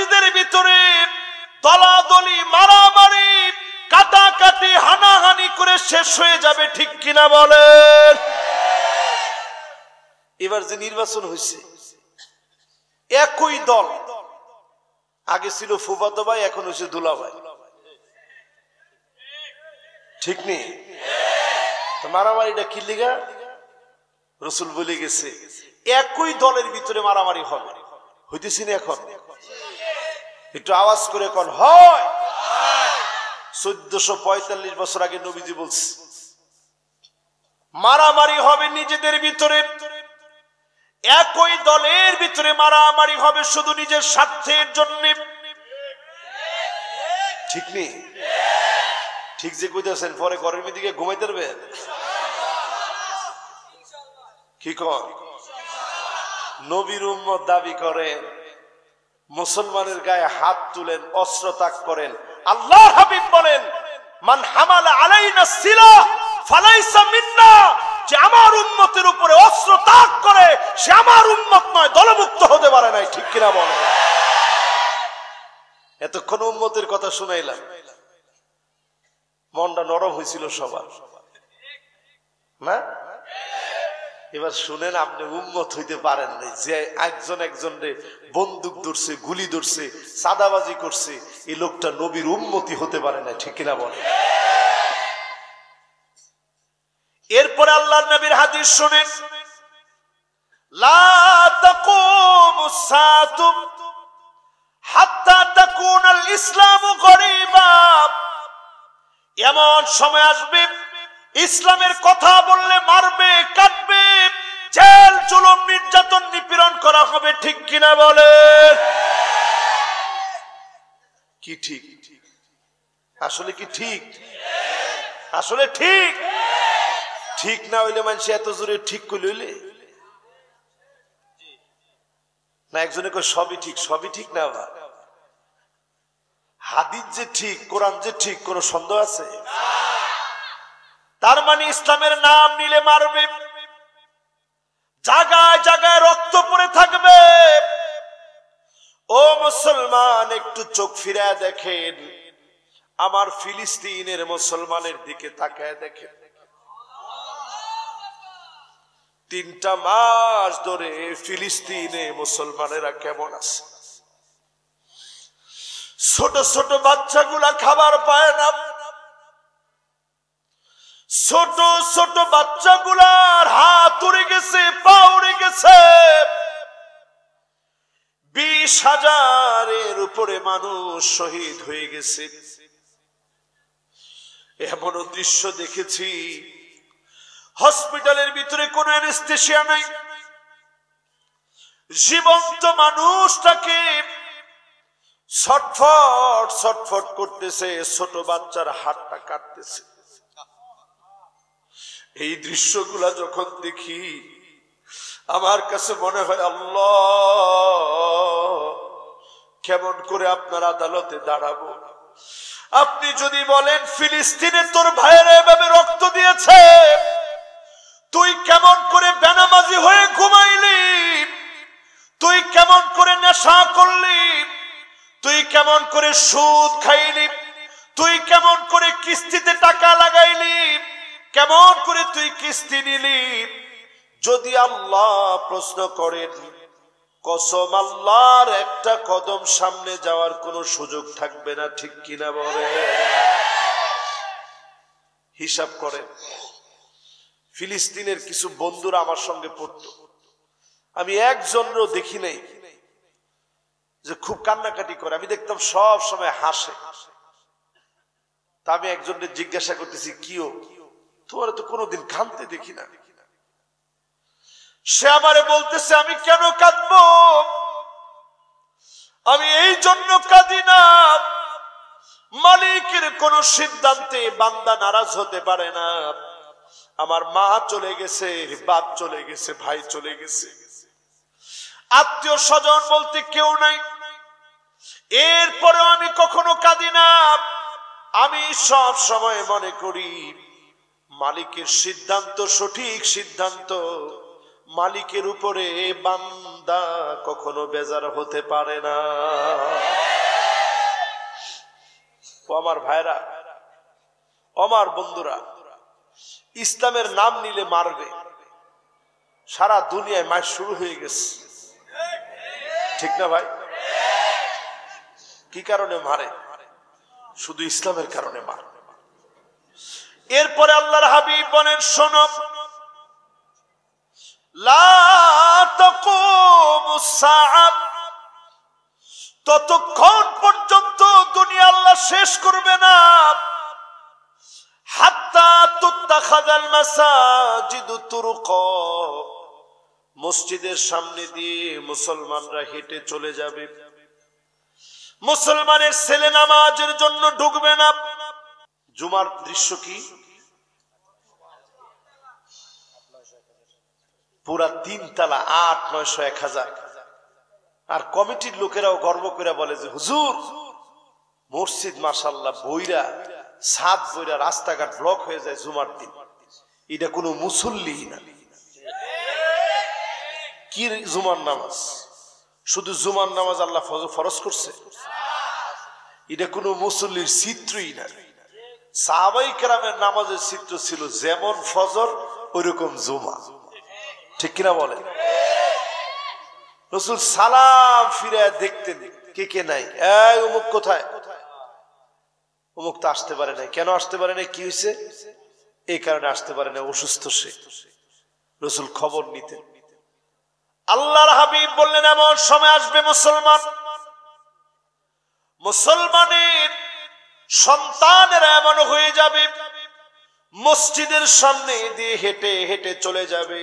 নিজেদের ভিতরে দলাদলি মারামারি কাটাকাটি হানাহানি করে শেষ হয়ে যাবে, ঠিক কিনা বলেন? এবার যে নির্বাচন হয়েছে, একই দল, আগে ছিল ফুফাতো ভাই, এখন হয়েছে দুলাভাই, ঠিক নেই? মারামারিটা কি লিগা? রসুল বলে গেছে একই দলের ভিতরে মারামারি হবে, হইতেছি না এখন? একটু আওয়াজ করে কোন হয়? 1445 বছর আগে নবীজি বলছে মারামারি হবে নিজেদের ভিতরে, একই দলের ভিতরে মারামারি হবে শুধু নিজের স্বার্থের জন্য, ঠিক নেই? ঠিক যে কইতেছেন, পরে ঘরের দিকে ঘুমাইতে পারবেন কি? কর নবীর উম্মত দাবি করেন, মুসলমানের গায়ে হাত তুলেন, অস্ত্র ত্যাগ করেন। আল্লাহর হাবিব বলেন, মান হামালা আলাইনা সিলাহ ফালাইসা মিন্না, যে আমার উম্মতের উপরে অস্ত্র ত্যাগ করে সে আমার উম্মত নয়, দলমুক্ত হতে পারে নাই, ঠিক কিনা বলেন? এতক্ষণ উম্মতের কথা শুনাইলাম, মনটা নরম হয়েছিল সবার, না? এবার শুনেন, আপনি উম্মত হইতে পারেন না যে একজন একজনরে বন্দুক ধরছে, গুলি ধরছে, সাদাবাজি করছে, এই লোকটা নবীর উম্মতি হতে পারে না, ঠিক কিনা বলেন? এরপরে আল্লাহর নবীর হাদিস শুনেন, লা তাকুমুস সাআতু হাত্তা তাকুনাল ইসলামু গরীবা, এমন সময় আসবে ইসলামের কথা বললে মারবে, কাটবে, জেল জুলুম নির্যাতন নিপীড়ন করা হবে, ঠিক কিনা বলেন? কি ঠিক? আসলে কি ঠিক? আসলে ঠিক? ঠিক না হইলে মানুষ এত জোরে ঠিক কইলে হইলে না? একজনে কয় সবই ঠিক, সবই ঠিক না। হাদিস যে ঠিক, কোরআন যে ঠিক, কোন সন্দেহ আছে? তার মানে ইসলামের নাম নিলে মারবে, জায়গায় জায়গায় রক্ত পড়ে থাকবে। ও মুসলমান, একটু চোখ ফিরায় দেখেন, আমার ফিলিস্তিনের মুসলমানের দিকে তাকায় দেখেন। 3টা মাস ধরে ফিলিস্তিনে মুসলমানেরা কেমন আছে? ছোট ছোট বাচ্চাগুলা খাবার পায় না, ছোট ছোট বাচ্চাগুলার হাত উড়ে গেছে, পা উড়ে গেছে। 20,000-এর উপরে মানুষ শহীদ হয়ে গেছে। এমনও দৃশ্য দেখেছি, হসপিটালের ভিতরে কোনো অ্যানেস্থেসিয়া নাই, জীবন্ত মানুষটাকে ছটফট ছটফট করতেছে, ছোট বাচ্চার হাতটা কাটতেছে। এই দৃশ্যগুলা যখন দেখি আমার কাছে মনে হয়, আল্লাহ, কেমন করে আপনার আদালতে দাঁড়াবো? আপনি যদি বলেন ফিলিস্তিনে তোর ভাইয়েরা এভাবে রক্ত দিয়েছে, তুই কেমন করে বেনামাজি হয়ে ঘুমাইলি? তুই কেমন করে নেশা করলি? তুই কেমন করে সুদ খাইলি? তুই কেমন করে কিস্তিতে টাকা লাগাইলি? কেমন করে তুই কিস্তি নিলি? যদি আল্লাহ প্রশ্ন করেন, কসম আল্লাহর, একটা কদম সামনে যাওয়ার কোনো সুযোগ থাকবে না, ঠিক কিনা বলে? হিসাব করেন। ফিলিস্তিনের কিছু বন্ধুরা আমার সঙ্গে পড়তো, আমি একজনও দেখি নাই যে খুব কান্নাকাটি করে। আমি দেখতাম সব সময় হাসে। তা আমি একজনকে জিজ্ঞাসা করতেছি, কিও, তোমার তো কোনোদিন কাঁদতে দেখি না। সে আমারে বলতেছে, আমি কেন কাঁদবো? আমি এই জন্য কাঁদি না, মালিকের কোন সিদ্ধান্তে বান্দা নারাজ হতে পারে না। আমার মা চলে গেছে, বাপ চলে গেছে, ভাই চলে গেছে, আত্মীয় স্বজন বলতে কেউ নাই, এরপরেও আমি কখনো কাঁদি না। আমি সব সময় মনে করি মালিকের সিদ্ধান্ত সঠিক সিদ্ধান্ত, মালিকের উপরে বান্দা কখনো বেজার হতে পারে না। ও আমার ভাইরা, আমার বন্ধুরা, ইসলামের নাম নিলে মারবে, সারা দুনিয়ায় মার শুরু হয়ে গেছে, ঠিক না ভাই? কি কারণে মারে? শুধু ইসলামের কারণে মারে। এরপরে আল্লাহর হাবিব বলেন, শোনো, লা তাকুমুস সাআহ, ততক্ষণ পর্যন্ত দুনিয়া আল্লাহ শেষ করবে না, হাত্তা তুত্তাখাযাল মাসাজিদু তুরুকা, মসজিদের সামনে দিয়ে মুসলমানরা হেঁটে চলে যাবে, মুসলমানের ছেলে নামাজের জন্য ঢুকবে না। জুমার দৃশ্য কি? পুরা 3 তলা, 8, 900, 1000। আর কমিটির লোকেরাও গর্ব করে বলে যে হুজুর, মসজিদ মাশাআল্লাহ বইরা, ছাদ বইরা, রাস্তাঘাট ব্লক হয়ে যায় জুমার দিন। এটা কোনো মুসল্লি না। কি জুমার নামাজ? শুধু জুমার নামাজ আল্লাহ ফরজ করছে? এটা কোনো মুসল্লির চিত্রই না। সাহাবায়ে কেরামের নামাজের চিত্র ছিল যেমন ফজর ওইরকম জুমা, ঠিক কিনা বলে? রাসূল সালাম ফিরে দেখতেন কে কে নাই, এই অমুক কোথায়? অমুক তো আসতে পারে নাই। কেন আসতে পারে নাই? কি হয়েছে? এই কারণে আসতে পারে না, অসুস্থ সে। রাসূল খবর নিতেন। আল্লাহর হাবিব বললেন, এমন সময় আসবে মুসলমানের সন্তানেরা এমন হয়ে যাবে, মসজিদের সামনে দিয়ে হেঁটে হেঁটে চলে যাবে,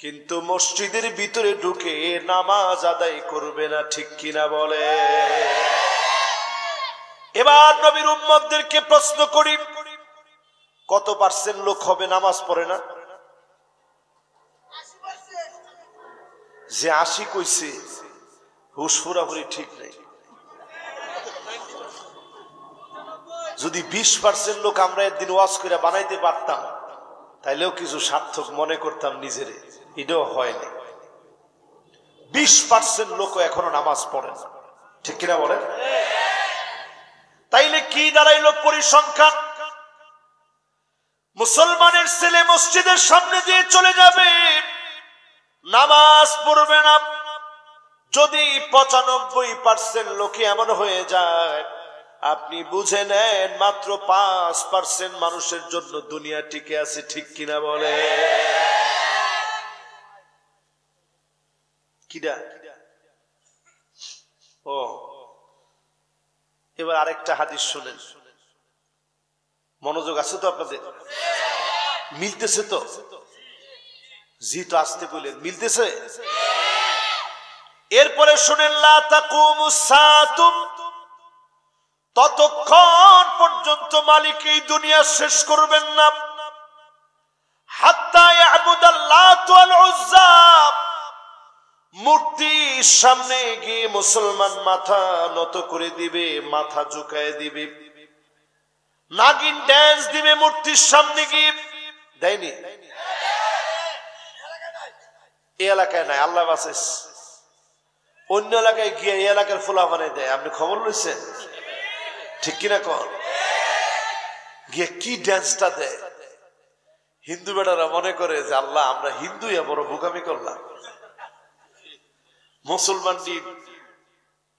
কিন্তু মসজিদের ভিতরে ঢুকে নামাজ আদায় করবে না, ঠিক কিনা বলে? এবার নবীর উম্মতদেরকে প্রশ্ন করি, কত পার্সেন্ট লোক হবে নামাজ পড়ে না? যে 80 কইছে, হুশ পুরাপুরি ঠিক নেই। যদি 20% লোক আমরা একদিন ওয়াজ করে বানাইতে পারতাম, তাইলেও কিছু সার্থক মনে করতাম নিজেরে। এটাও হয়নি। 20% লোক এখনো নামাজ পড়ে না, ঠিক কিনা বলেন? তাইলে কি দাঁড়াইল পরিসংখ্যান? মুসলমানের ছেলে মসজিদের সামনে দিয়ে চলে যাবে, নামাজ পড়বে না। যদি 95% লোকে এমন হয়ে যায়, আপনি বুঝে নেন মাত্র 5% মানুষের জন্য দুনিয়া টিকে আছে, ঠিক কিনা বলে? কিডা? ও, এবার আরেকটা হাদিস শুনেন, মনোযোগ আছে তো আপনাদের? মিলতেছে তো? জি তো আসতে বললেন, মিলতেছে? এরপরে শুনেন, লা তাকুমুস সাআতু, ততক্ষণ পর্যন্ত মালিক এই দুনিয়া শেষ করবেন না, হাত্তা ইয়াবুদাল্লাতু ওয়াল উজ্জা, মূর্তির সামনে গিয়ে মুসলমান মাথা নত করে দিবে, মাথা ঝুঁকায় দিবে, নাগিন ড্যান্স দিবে মূর্তির সামনে গিয়ে। দেয়নি? এই এলাকায় নাই, আল্লাহ বাঁচাইস। অন্য এলাকায় গিয়ে এই এলাকার ফোলা বানাই দেয়। আপনি খবর লইছেন? ঠিক কিনা কর? গিয়ে কি ড্যান্সটা দেয়, হিন্দু বেটারা মনে করে যে আল্লাহ আমরা হিন্দু বড় বোকামি করলাম। মুসলমানটি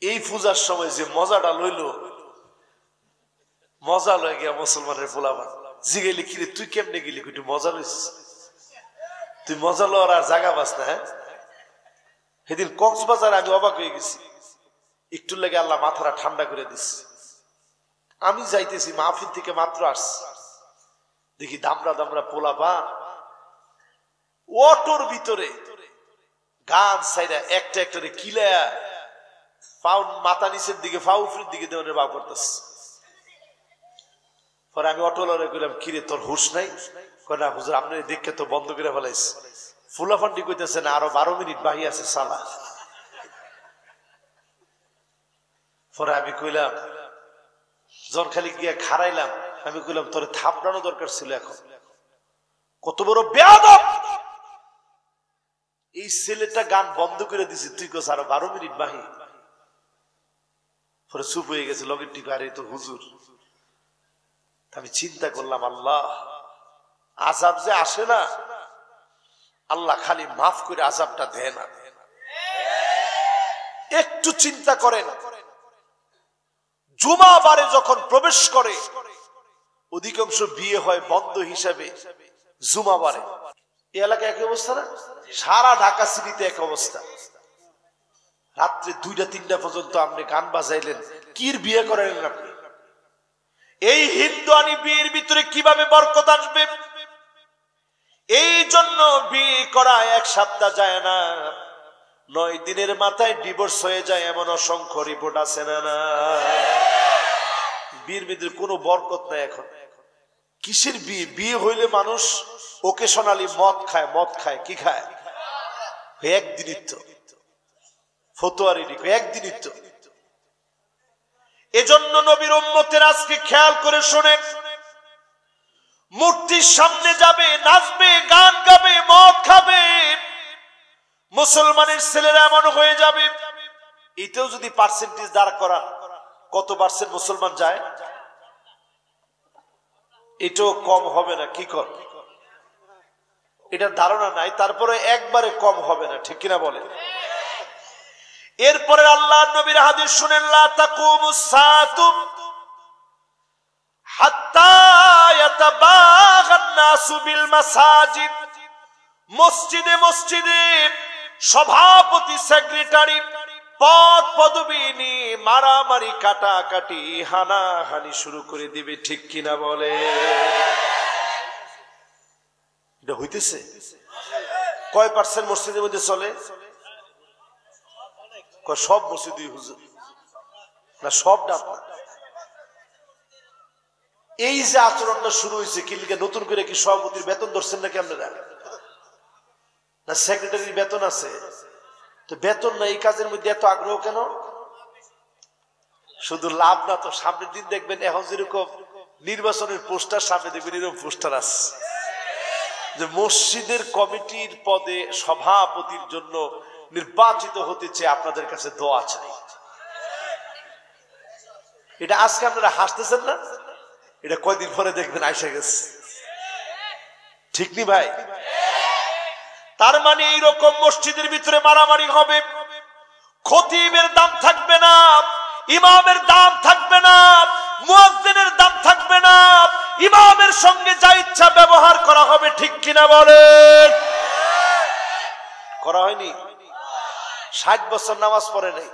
এই পূজার সময় যে মজাটা লইল, মজা লয়ে গিয়া মুসলমানের ফোলাবান জিগাইলি, কিরে তুই কেমনে গেলি? একটু মজা লইস, তুই মজা লওয়ার আর জায়গা পাস না। হ্যাঁ, সেদিন কক্সবাজারে আমি অবাক হয়ে গেছি, একটু লেগে আল্লাহ মাথাটা ঠান্ডা করে দিস। আমি যাইতেছি মাহফিল থেকে মাত্র আসছি, দেখি দামরা দামরা পোলাপান অটোর ভিতরে গান সাইডা একটা একটা কিলায়া পাউ মাথা নিচের দিকে ফাউফির দিকে দেওয়ানের ভাব করতেছে। পরে আমি অটোলারে কইলাম, কিরে তোর হুশ নাই? কয় না হুজুর, আপনি দেখে তো বন্ধ করে ফেলাইছে। ফুলাফান্ডি কইতেছে না, আরো 12 মিনিট বাকি আছে সালা। পরে আমি কইলাম, জন খালি গিয়া খারাইলাম, আমি কইলাম তোরে থাপড়ানো দরকার ছিল। এখন কত বড় বেয়াদব! এই ছেলেটা গান বন্ধ করে দিছে, তুই কস আরো 12 মিনিট বাহি। পরে চুপ হয়ে গেছে, লগের টিপে আরে তো হুজুর। আমি চিন্তা করলাম, আল্লাহ আযাব যে আসে না, আল্লাহ খালি মাফ করে আযাবটা দেয় না। একটু চিন্তা করেন, জুমাবারে যখন প্রবেশ করে অধিকাংশ বিয়ে হয় বন্ধ হিসাবে জুমাবারে। এই এলাকায় একই অবস্থা না? সারা ঢাকা সিটিতে এক অবস্থা। রাত্রে 2টা-3টা পর্যন্ত আপনি গান বাজাইলেন, কির বিয়ে করেন আপনি? এই হিন্দুয়ানি বিয়ের ভিতরে কিভাবে বরকত আসবে? এই জন্য বিয়ে করা 1 সপ্তাহ যায় না, 9 দিনের মাথায় ডিভোর্স হয়ে যায়, এমন অসংখ্য রিপোর্ট আছে না? না, বিয়ের ভিতরে কোনো বরকত নাই। এখন কিসের বিয়ে? বিয়ে হইলে মানুষ ওকেশনালি মদ খায়। মদ খায় কি খায়? একদিনই তো ফতোয়ারি একদিনই তো। এজন্য নবীর উম্মতের আজকে খেয়াল করে শোনেন, মূর্তির সামনে যাবে, নাচবে, গান গাবে, মদ খাবে, মুসলমানের ছেলেরা এমন হয়ে যাবে। এটাও যদি পার্সেন্টেজ দাঁড় করা, কত পার্সেন্ট মুসলমান যায়? এটাও কম হবে না। কি কর, এটা ধারণা নাই, তারপরে একবারে কম হবে না, ঠিক কিনা বলে? এরপরে আল্লাহর নবীর হাদিস শুনেন, লা তাকুমুস সাআতু হাত্তা ইয়াতাবাগান নাসু বিল মাসাজিদ। মসজিদে মসজিদে সভাপতি, সেক্রেটারি, পদ পদবি নিয়ে মারামারি, কাটাকাটি, হানাহানি শুরু করে দিবে, ঠিক কিনা বলে? এটা হইতেছে। কয় পার্সেন্ট মসজিদের মধ্যে চলে? সব মসজিদই হুজুর না, সব ডাক না। এই যে আচরণটা শুরু হয়েছে, কি লিগে? নতুন করে কি সভাপতির বেতন ধরছেন নাকি আপনারা? না সেক্রেটারির বেতন আছে? তো বেতন না, এই কাজের মধ্যে এত আগ্রহ কেন? শুধু লাভ না তো, সামনের দিন দেখবেন এখন যেরকম নির্বাচনের পোস্টার, সামনে দেখবেন এরকম পোস্টার আছে যে মসজিদের কমিটির পদে সভাপতির জন্য নির্বাচিত হতে চেয়ে আপনাদের কাছে দোয়া চাই। এটা আজকে আপনারা হাসতেছেন না, এটা কয়দিন পরে দেখবেন আইসা গেছে, ঠিক নি ভাই? তার মানে এইরকম মসজিদের ভিতরে মারামারি হবে, খতিবের দাম থাকবে না, ইমামের দাম থাকবে না, মুয়াজ্জিনের দাম থাকবে না, ইমামের সঙ্গে যা ইচ্ছা ব্যবহার করা হবে, ঠিক কিনা বলেন? করা হয়নি? 60 বছর নামাজ পড়ে নাই,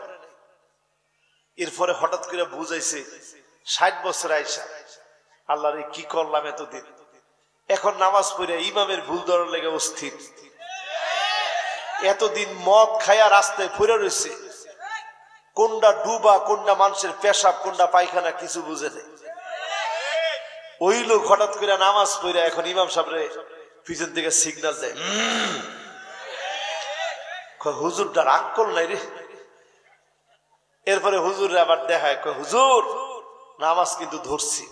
এরপরে হঠাৎ করে বুঝাইছে 60 বছর আইসা আল্লাহ রে কি করলাম এতদিন। এখন নামাজ পড়ে ইমামের ভুল ধরার লেগে অস্থির। এতদিন মদ খায়া রাস্তায় পড়ে রয়েছে, কোনটা ডুবা, কোনটা মানুষের পেশাব, কোনটা পায়খানা, কিছু বুঝে নেই। ওই লোক হঠাৎ করে নামাজ পড়ে এখন ইমাম সাহেবরে পিছন থেকে সিগন্যাল দেয়, হুজুরটা রাগ করল নাই রে। এরপরে হুজুর আবার দেখায়, হুজুর নামাজ কিন্তু ধরছি।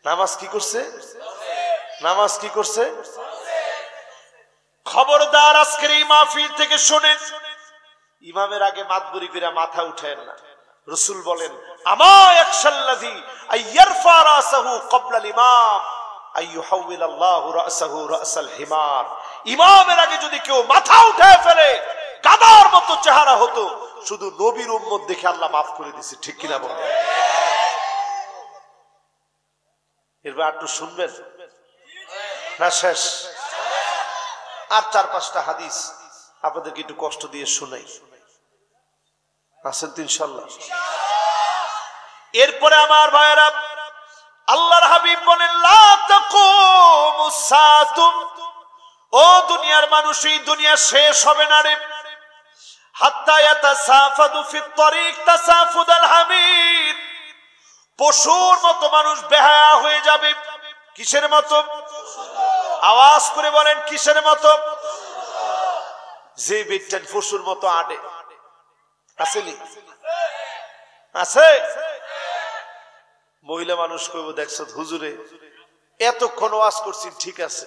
নামাজ কি করছে? নামাজ কি করছে? খবরদার আজকের এই মাহফিল থেকে শোনেন, ইমামের আগে মাতবরি করে মাথা উঠায় না। রাসূল বলেন, আমা ইয়াখশাল্লাযী আইয়ারফা রাসাহু ক্বাবলা আল ইমাম আইয়ুহাউইল আল্লাহু রাসাহু রাসাল হিমার। ইমামের আগে যদি কেউ মাথা উঠায় ফেলে, গাধার মতো চেহারা হতো, শুধু নবীর উম্মত দেখে আল্লাহ মাফ করে দিয়েছে, ঠিক কিনা বলেন? এরপর একটু শুনবেন না? শেষ আর 4-5টা হাদিস আপনাদেরকে একটু কষ্ট দিয়ে শোনাই, আছেন তো ইনশাআল্লাহ? এরপরে আমার ভাইয়েরা, আল্লাহর হাবিব বলেন, লা তাকুমুস সাআতু, ও দুনিয়ার মানুষ, এই দুনিয়া শেষ হবে না রে, হাত্তা ইয়াতাসাফাদু ফিত তরিক তাসাফুদাল হামির। পশুর মতো মানুষ বেহায়া হয়ে যাবে। কিসের মতো? আওয়াজ করে বলেন, কিসের মতো? যে বেটান পশুর মতো আডে, আসেনি? আছে? মহিলা মানুষ কইব, দেখছ হুজুরে এতক্ষণ ওয়াজ করছি, ঠিক আছে,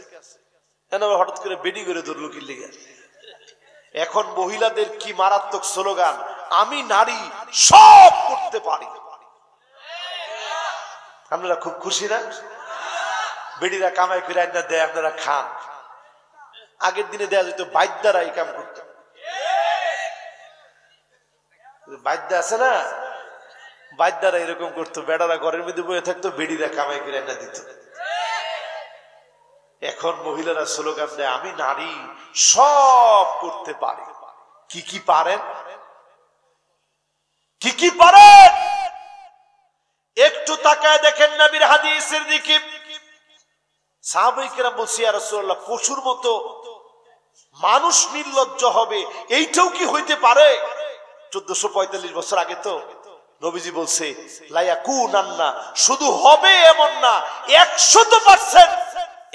হঠাৎ করে বেডি করে ধরলো কি লেগে। এখন মহিলাদের কি মারাত্মক স্লোগান, আমি নারী সব করতে পারি। আপনারা খুব খুশি না? বেডিরা কামাই করে আইনা দেয়, আপনারা খান। আগের দিনে দেয়া যেত বাইদ্যারা এই কাম করত। বাইদ্যা আছে না, বাইদ্যারা এরকম করতো, বেড়ারা ঘরের মধ্যে বসে থাকতো, বেডিরা কামাই করে আইনা দিত। এখন মহিলারা স্লোগান দেয়, আমি নারী সব করতে পারি। কি কি পারেন? কি কি পারেন? একটু তাকায় দেখেন নবীর হাদিসের দিকে। সাহাবায়ে কেরাম বলছে, ইয়া রাসূলুল্লাহ, পশুর মতো মানুষ নির্লজ্জ হবে, এইটাও কি হইতে পারে? 1445 বছর আগে তো নবীজি বলছে, লা ইয়াকুনান্না, শুধু হবে এমন না, 100%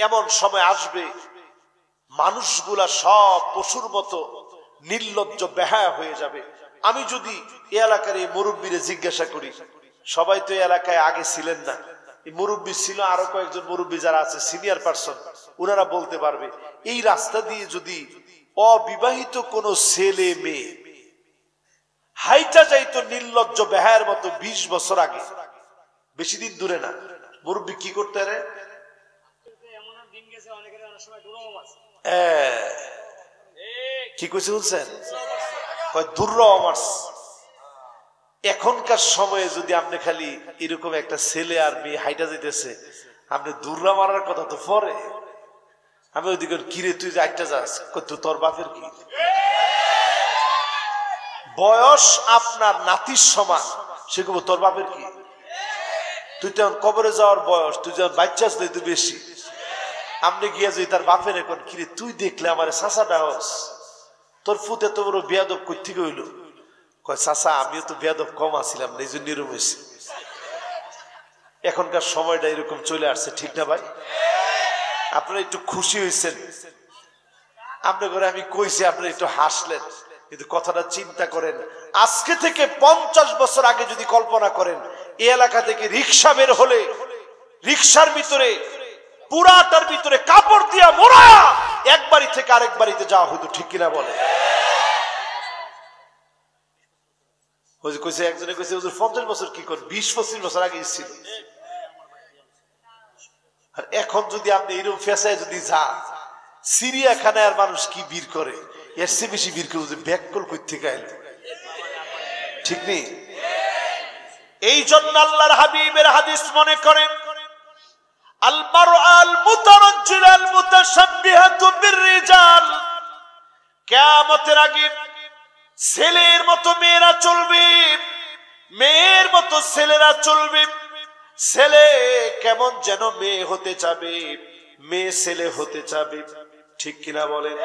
এমন সময় আসবে মানুষগুলা সব পশুর মতো নির্লজ্জ বেহায়া হয়ে যাবে। আমি যদি এই এলাকার এই মুরব্বীরে জিজ্ঞাসা করি, সবাই তো এই এলাকায় আগে ছিলেন না, এই মুরব্বী ছিল, আরো কয়েকজন মুরব্বী যারা আছে সিনিয়র পারসন, ওনারা বলতে পারবে এই রাস্তা দিয়ে যদি অবিবাহিত কোন ছেলে মেয়ে হাইটা যাইতো নির্লজ্জ বেহায়ের মতো 20 বছর আগে, বেশি দিন দূরে না, মুরব্বী কি করতে রে? কি কইছে বলছেন? এখনকার সময়ে যদি আপনি খালি এরকম একটা ছেলে আর মেয়ে হাইটা যেতেছে, আপনি দূররা মারার কথা তো পরে। আমি ওইদিকে, কিরে তুই যে আইটা যাস, তোর বাপের কি বয়স? আপনার নাতির সমান, সে কব তোর বাপের কি? তুই তো কবরে যাওয়ার বয়স, তুই যখন বাচ্চাস তুই বেশি। আপনি গিয়া যদি তার বাপের এখন, কিরে তুই দেখলে আমার চাচা ডাহস, তোর ফুতে তো বড় বেয়াদব কই থেকে হইল? কয় চাচা আমিও তো বেয়াদব কম আছিলাম, এই জন্য এরকম হয়েছে। এখনকার সময়টা এরকম চলে আসছে, ঠিক না ভাই? আপনারা একটু খুশি হয়েছেন, আপনার ঘরে আমি কইছি, আপনারা একটু হাসলেন, কিন্তু কথাটা চিন্তা করেন। আজকে থেকে 50 বছর আগে যদি কল্পনা করেন, এই এলাকা থেকে রিক্সা বের হলে রিক্সার ভিতরে পুরাটার ভিতরে কাপড় দিয়া মোড়া এক বাড়ি থেকে আরেক বাড়িতে যাওয়া হইতো, ঠিক কিনা বলে? কইছে একজনে, কইছে হুজুর 50 বছর কি করেন? 20-25 বছর আগে ছিল। আর এখন যদি আপনি এরকম ফেসায় যদি যান, সিরিয়াখানায় মানুষ কি বীর করে, এর চেয়ে বেশি বীর করে ব্যাককল কই থেকে আইল, ঠিক নেই? এই জন্য আল্লাহর হাবিবের হাদিস মনে করেন, আল মারআল মুতারাজ্জিল আল মুতাশাব্বিহাতু বিররিজাল, কিয়ামতের আগে ছেলের মতো মেয়েরা চলবে, মেয়ের মতো ছেলেরা চলবে। ছেলে কেমন যেন মেয়ে হতে চাবে, মেয়ে ছেলে হতে চাবে, ঠিক কিনা বলেন?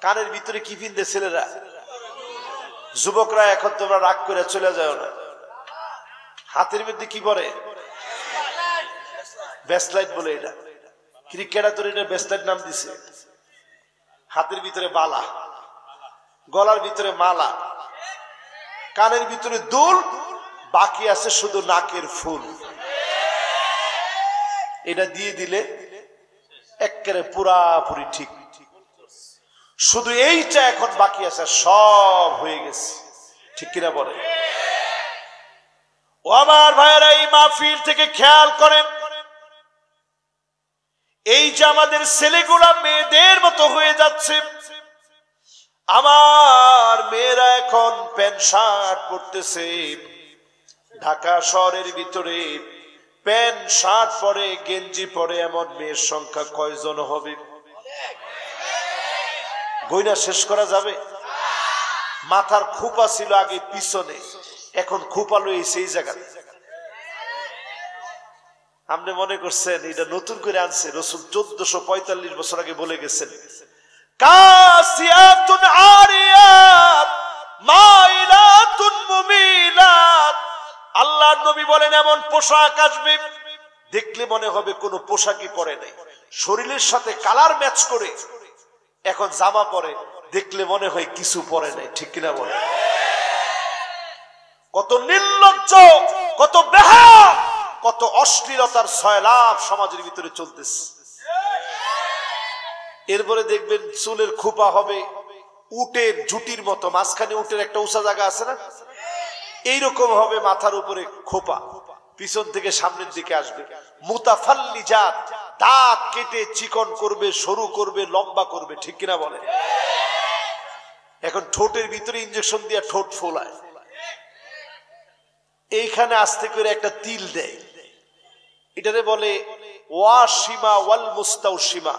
কানের ভিতরে কি পিনতে ছেলেরা? যুবকরা এখন তোমরা রাগ করে চলে যাও না, হাতের মধ্যে কি পরে? ব্যাসলাইট বলে, এটা ক্রিকেটার তোর এটা ব্যাসলাইট নাম দিছে। হাতের ভিতরে বালা, গলার ভিতরে মালা, কানের ভিতরে দুল, বাকি আছে শুধু নাকের ফুল। এটা দিয়ে দিলে একেবারে পুরাপুরি ঠিক। শুধু এইটা এখন বাকি আছে, সব হয়ে গেছে, ঠিক কিনা বলে? ও আমার ভাইয়েরা, এই মাহফিল থেকে খেয়াল করেন, এই যে আমাদের ছেলেগুলা মেয়েদের মতো হয়ে যাচ্ছে, আমার মেয়েরা এখন প্যান্ট শার্ট পরতেছে। ঢাকা শহরের ভিতরে প্যান্ট শার্ট পরে, গেঞ্জি পরে এমন মেয়ের সংখ্যা কয়জন হবে? গয়না শেষ করা যাবে? মাথার খোপা ছিল আগে পিছনে, এখন খোপা লইছে এই জায়গায়। আপনি মনে করছেন এটা নতুন করে আনছে? রাসূল 1445 বছর আগে বলে গেছেন, কাসিয়াতুন আরিয়াত মাইলাতুন মুমিলাত। আল্লাহর নবী বলেন এমন পোশাক আসবে দেখলে মনে হবে কোনো পোশাকই পরে নাই, শরীরের সাথে কালার ম্যাচ করে এখন জামা পরে, দেখলে মনে হয় কিছু পরে নাই, ঠিক কিনা বলে? কত নির্লজ্জ, কত বেহায়া, কত অশ্লীলতার সয়লাব সমাজের ভিতরে চলতেছে। এরপরে দেখবেন চুলের খোপা হবে উটের জুটির মতো, মাঝখানে উটের একটা উঁচা জায়গা আছে না, এইরকম হবে মাথার উপরে খোপা, পিছন থেকে সামনের দিকে আসবে। মুতাফাল্লিজাত, দাঁত কেটে চিকন করবে, সরু করবে, লম্বা করবে, ঠিক কিনা বলে? এখন ঠোঁটের ভিতরে ইনজেকশন দিয়ে ঠোঁট ফোলায়, এইখানে আস্তে করে একটা তিল দেয়, এটারে বলে ওয়াসিমা ওয়াল মুস্তাউসিমা।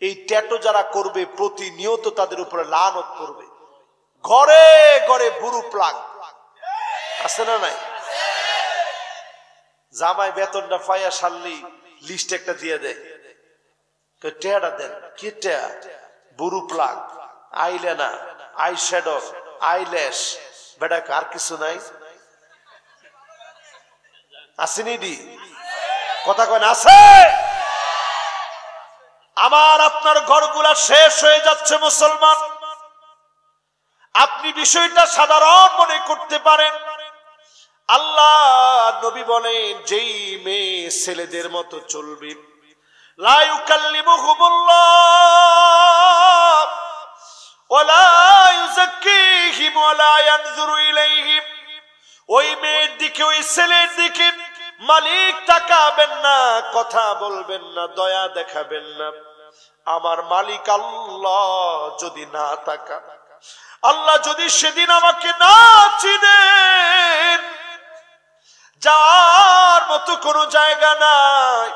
এই ট্যাটু যারা করবে প্রতিনিয়ত তাদের উপরে লানত করবে। ঘরে ঘরে বুড়ু প্লাগ আছে না নাই? জামাই বেতনটা পাইয়া সারলি লিস্ট একটা দিয়ে দেয়, টেয়াটা দেন, কি টেয়া? বুড়ু প্লাগ, আইলাইনার, আই শ্যাডো, আইল্যাশ, বেটা আর কিছু নাই আসেনি ডি কথা কয় না আছে? আমার আপনার ঘরগুলা শেষ হয়ে যাচ্ছে মুসলমান। আপনি বিষয়টা সাধারণ মনে করতে পারেন। আল্লাহ নবী বলেন, যেই মেয়ে ছেলেদের মতো চলবে, লা ইউকাল্লিমুহুমুল্লাহ ওয়ালা ইউযাক্কিহিম ওয়ালা ইয়ানজুরু ইলাইহিম, ওই মেয়ের দিকে ওই ছেলের দিকে মালিক তাকাবেন না, কথা বলবেন না, দয়া দেখাবেন না। আমার মালিক আল্লাহ যদি না তাকা, আল্লাহ যদি সেদিন আমাকে না চিনেন, যাওয়ার মতো কোনো জায়গা নাই।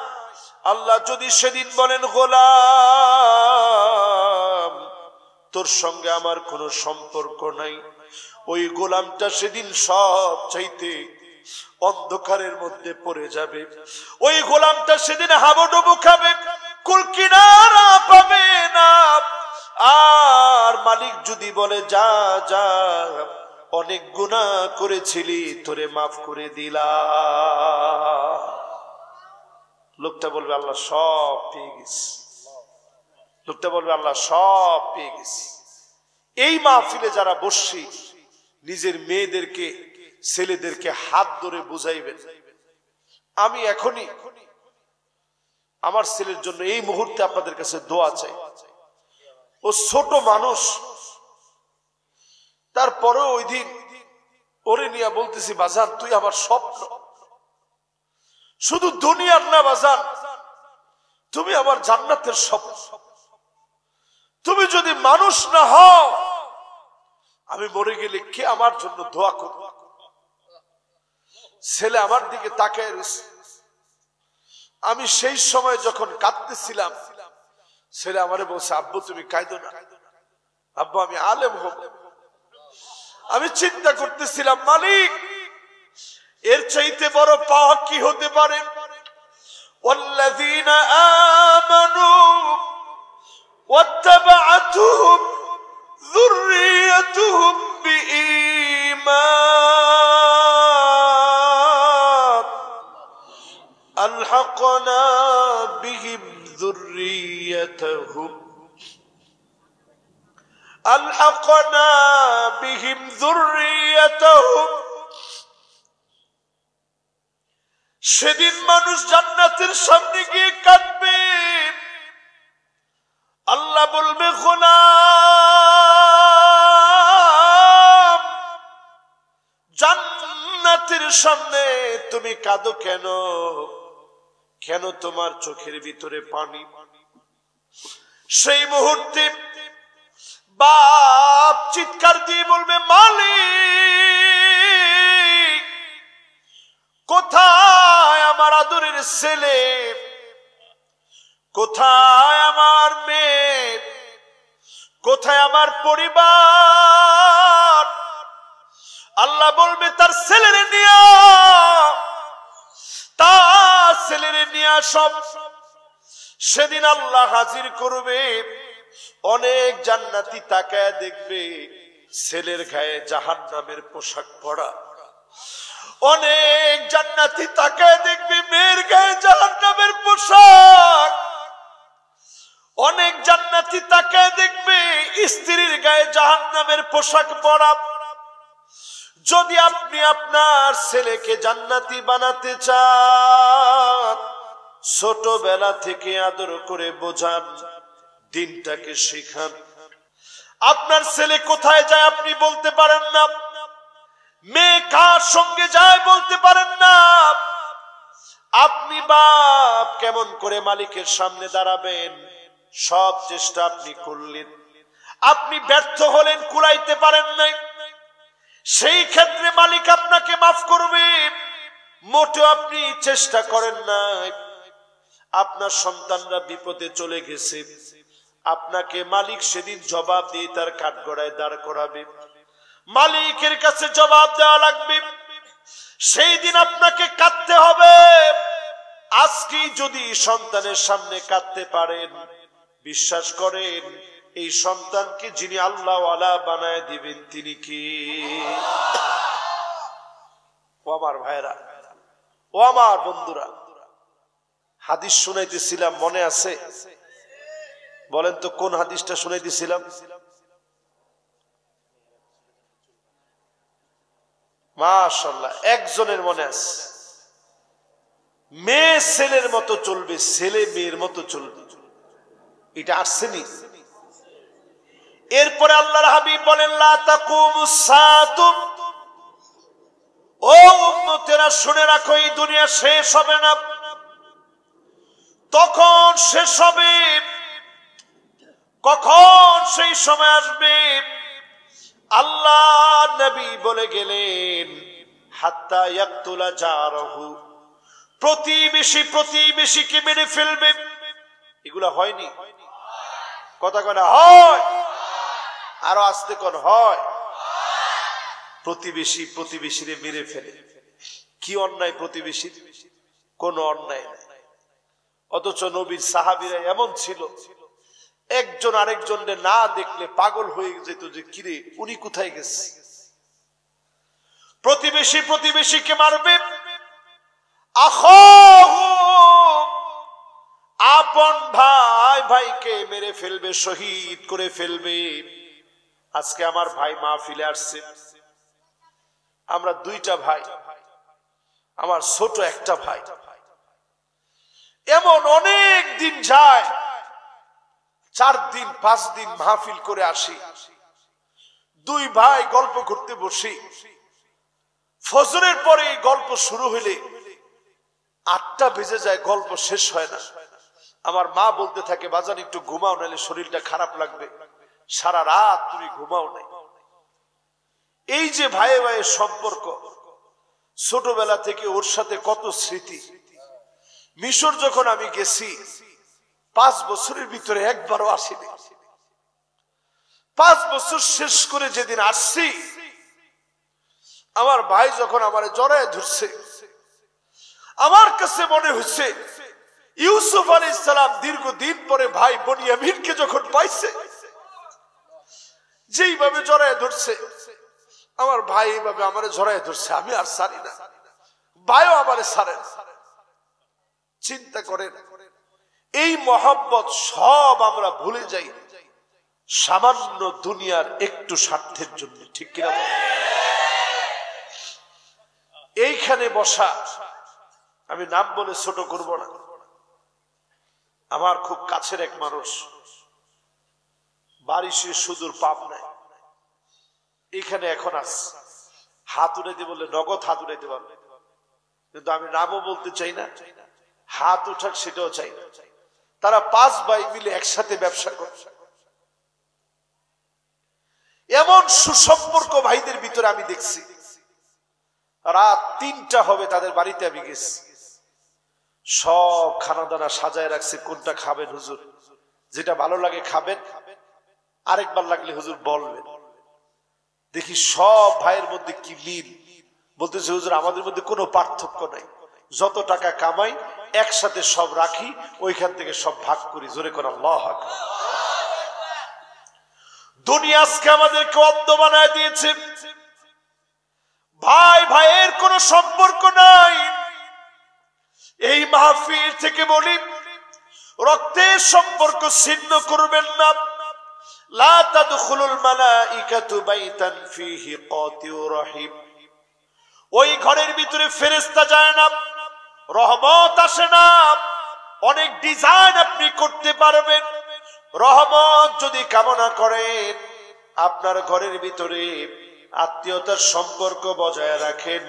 আল্লাহ যদি সেদিন বলেন, গোলাম তোর সঙ্গে আমার কোনো সম্পর্ক নাই, ওই গোলামটা সেদিন সব চাইতে অন্ধকারের মধ্যে পড়ে যাবে। ওই গোলামটা সেদিন হাবুডুবু খাবে, কুল কিনারা পাবে না। আর মালিক যদি বলে, যা যা অনেক গুনাহ করেছিলি, তোরে মাফ করে দিলাম, লোকটা বলবে আল্লাহ সব পেয়ে গেছি, লোকটা বলবে আল্লাহ সব পেয়ে গেছি। এই মাহফিলে যারা বসছি, নিজের মেয়েদেরকে ছেলেদেরকে হাত ধরে বুঝাইবেন, আমি এখনই আমার ছেলের জন্য এই মুহূর্তে আপনাদের কাছে দোয়া চাই। ও ছোট মানুষ, তারপরে ওই দিন ওরে নিয়ে বলতেছি, বাজান তুই আমার স্বপ্ন, শুধু দুনিয়ার না বাজান, তুমি আমার জান্নাতের স্বপ্ন। তুমি যদি মানুষ না হও, আমি মরে গেলে কে আমার জন্য দোয়া করবে? ছেলে আমার দিকে তাকায় রয়েছে। আমি সেই সময় যখন কাঁদতেছিলাম, ছেলে আমারে বলছে, আব্বু তুমি কাঁদো না, আব্বু আমি আলেম হব। আমি চিন্তা করতেছিলাম, মালিক এর চাইতে বড় পাওয়া কি হতে পারে? ওয়াল্লাযীনা আমানু ওয়াত্তাবা'আতুহুম যুররিয়াতুহুম বিঈমান আলহাকনা বিহিম যুররিয়াতুহুম আলহাকনা বিহিম যুররিয়াতুহুম। সেদিন মানুষ জান্নাতের সামনে গিয়ে কাঁদবে, আল্লাহ বলবে, গোলাম জান্নাতের সামনে তুমি কাঁদো কেন? কেন তোমার চোখের ভিতরে পানি? সেই মুহূর্তে বাপ চিৎকার দিয়ে বলবে, মালিক কোথায় আমার আদরের ছেলে, কোথায় আমার মেয়ে, কোথায় আমার পরিবার? আল্লাহ বলবে, তার ছেলেরে নিয়া, তার ছেলেরে নিয়া সব। সেদিন আল্লাহ হাজির করবে। অনেক জান্নাতি তাকায় দেখবে ছেলের গায়ে জাহান্নামের পোশাক পরা, অনেক জান্নাতি তাকায় দেখবে মেয়ের গায়ে জাহান্নামের পোশাক, অনেক জান্নাতি তাকায় দেখবে স্ত্রীর গায়ে জাহান্নামের পোশাক পরা। যদি আপনি আপনার ছেলেকে জান্নাতি বানাতে চান, ছোটবেলা থেকে আদর করে বোঝান, দিনটাকে শেখান। আপনার ছেলে কোথায় যায় আপনি বলতে পারেন না, মেয়ে কার সঙ্গে যায় বলতে পারেন না। আপনি বাপ কেমন করে মালিকের সামনে দাঁড়াবেন সব চেষ্টা আপনি করলেন, আপনি ব্যর্থ হলেন, কুলাইতে পারেন নাই। সেই ক্ষেত্রে মালিক আপনাকে মাফ করবে, মোটেও আপনি চেষ্টা করেন নাই। আপনার সন্তানরা বিপদে চলে গেছে, আপনাকে মালিক সেদিন জবাব দিয়ে তার কাঠগড়ায় দাঁড় করাবে, মালিকের কাছে জবাব দেওয়া লাগবে। সেই দিন আপনাকে কাঁদতে হবে। আজকে যদি সন্তানের সামনে কাঁদতে পারেন, বিশ্বাস করেন এই সন্তানকে যিনি আল্লাহ ওয়ালা বানায় দিবেন তিনি কি? ও আমার ভাইরা, ও আমার বন্ধুরা, হাদিস শুনাইতেছিলাম, মনে আছে? বলেন তো কোন হাদিসটা শুনাইতেছিলাম? মাশাআল্লাহ, একজনের মনে আছে। মেয়ে ছেলের মতো চলবে, ছেলে মেয়ের মতো চলবে, এটা আসেনি? এরপরে আল্লাহর হাবিব বলেন লা তাকুমুস সাআতু, ও উম্মতেরা শুনে রাখো, এই দুনিয়া শেষ হবে না। তখন শেষ হবে কখন? সেই সময় আসবে, আল্লাহ নবী বলে গেলেন হাত্তা ইয়াকতুলা জারহু, প্রতিবেশী প্রতিবেশীকে মেরে ফেলবে। এগুলা হয়নি? কথা কয় না হয়? আরো আস্তে কোন হয়? প্রতিবেশী প্রতিবেশীরে মেরে ফেলে। কি অন্যায় প্রতিবেশীর? কোন অন্যায় নাই। অথচ নবীর সাহাবীরা এমন ছিল, একজন আরেকজনকে না দেখলে পাগল হয়ে যেত যে কিরে উনি কোথায় গেছে। প্রতিবেশী প্রতিবেশীকে মারবে, আপন ভাই ভাইকে মেরে ফেলবে, শহীদ করে ফেলবে। আজকে আমার ভাই মাহফিলে আসছে, আমরা দুইটা ভাই, আমার ছোট একটা ভাই। এমন অনেক দিন যায়, 4 দিন 5 দিন মাহফিল করে আসি, দুই ভাই গল্প করতে বসি, ফজরের পরে এই গল্প শুরু হইলে 8টা বেজে যায়, গল্প শেষ হয় না। আমার মা বলতে থাকে বাজান একটু ঘুমাও, নাহলে শরীরটা খারাপ লাগবে, সারা রাত তুমি ঘুমাও নাই। এই যে ভাইয়ে ভাইয়ের সম্পর্ক, ছোটবেলা থেকে ওর সাথে কত স্মৃতি। মিশর যখন আমি গেছি 5 বছরের ভিতরে একবারও আসিনি। 5 বছর শেষ করে যেদিন আসছি, আমার ভাই যখন আমারে জড়ায় ধরছে, আমার কাছে মনে হচ্ছে ইউসুফ আলাইহিস সালাম দীর্ঘদিন পরে ভাই বনিয়ামিনকে যখন পাইছে, যেইভাবে জড়ায় ধরছে, আমার ভাই এইভাবে আমারে জড়ায় ধরছে, আমি আর ছাড়ি না, ভাইও আমারে ছাড়ে না। চিন্তা করেন, এই মহব্বত সব আমরা ভুলে যাই সামান্য দুনিয়ার একটু স্বার্থের জন্য, ঠিক কিনা? এইখানে বসা, আমি নাম বলে ছোট করব না, আমার খুব কাছের এক মানুষ, বাড়ি সে সুদূর পাবনায়, এখানে এখন আছে, হাত উঠাইতে বললে নগদ হাত উঠাইতে পারবে, কিন্তু আমি নামও বলতে চাই না, হাত উঠাক সেটাও চাই না। তারা 5 ভাই মিলে একসাথে ব্যবসা করে। এমন সুসম্পর্ক ভাইদের ভিতরে আমি দেখছি, রাত 3টা হবে তাদের বাড়িতে আমি গেছি, সব খানা দানা সাজায় রাখছে, কোনটা খাবেন হুজুর, যেটা ভালো লাগে খাবেন, আরেকবার লাগলে হুজুর বলবেন। দেখি সব ভাইয়ের মধ্যে কি মিল, বলতেছে হুজুর আমাদের মধ্যে কোনো পার্থক্য নাই, যত টাকা কামাই একসাথে সব রাখি, ওইখান থেকে সব ভাগ করি। জোরে করে আল্লাহু আকবার। দুনিয়া আজকে আমাদেরকে অন্ধ বানায় দিয়েছে, ভাই ভাইয়ের কোনো সম্পর্ক নাই। এই মাহফিল থেকে বলি, রক্তের সম্পর্ক ছিন্ন করবেন না। লা তাদখুলুল মালাইকাতু বাইতান ফীহি কাতিউ রহিম, ওই ঘরের ভিতরে ফেরেশতা যায় না, রহমত আসে না। অনেক ডিজাইন আপনি করতে পারবেন, রহমত যদি কামনা করেন, আপনার ঘরের ভিতরে আত্মীয়তার সম্পর্ক বজায় রাখেন,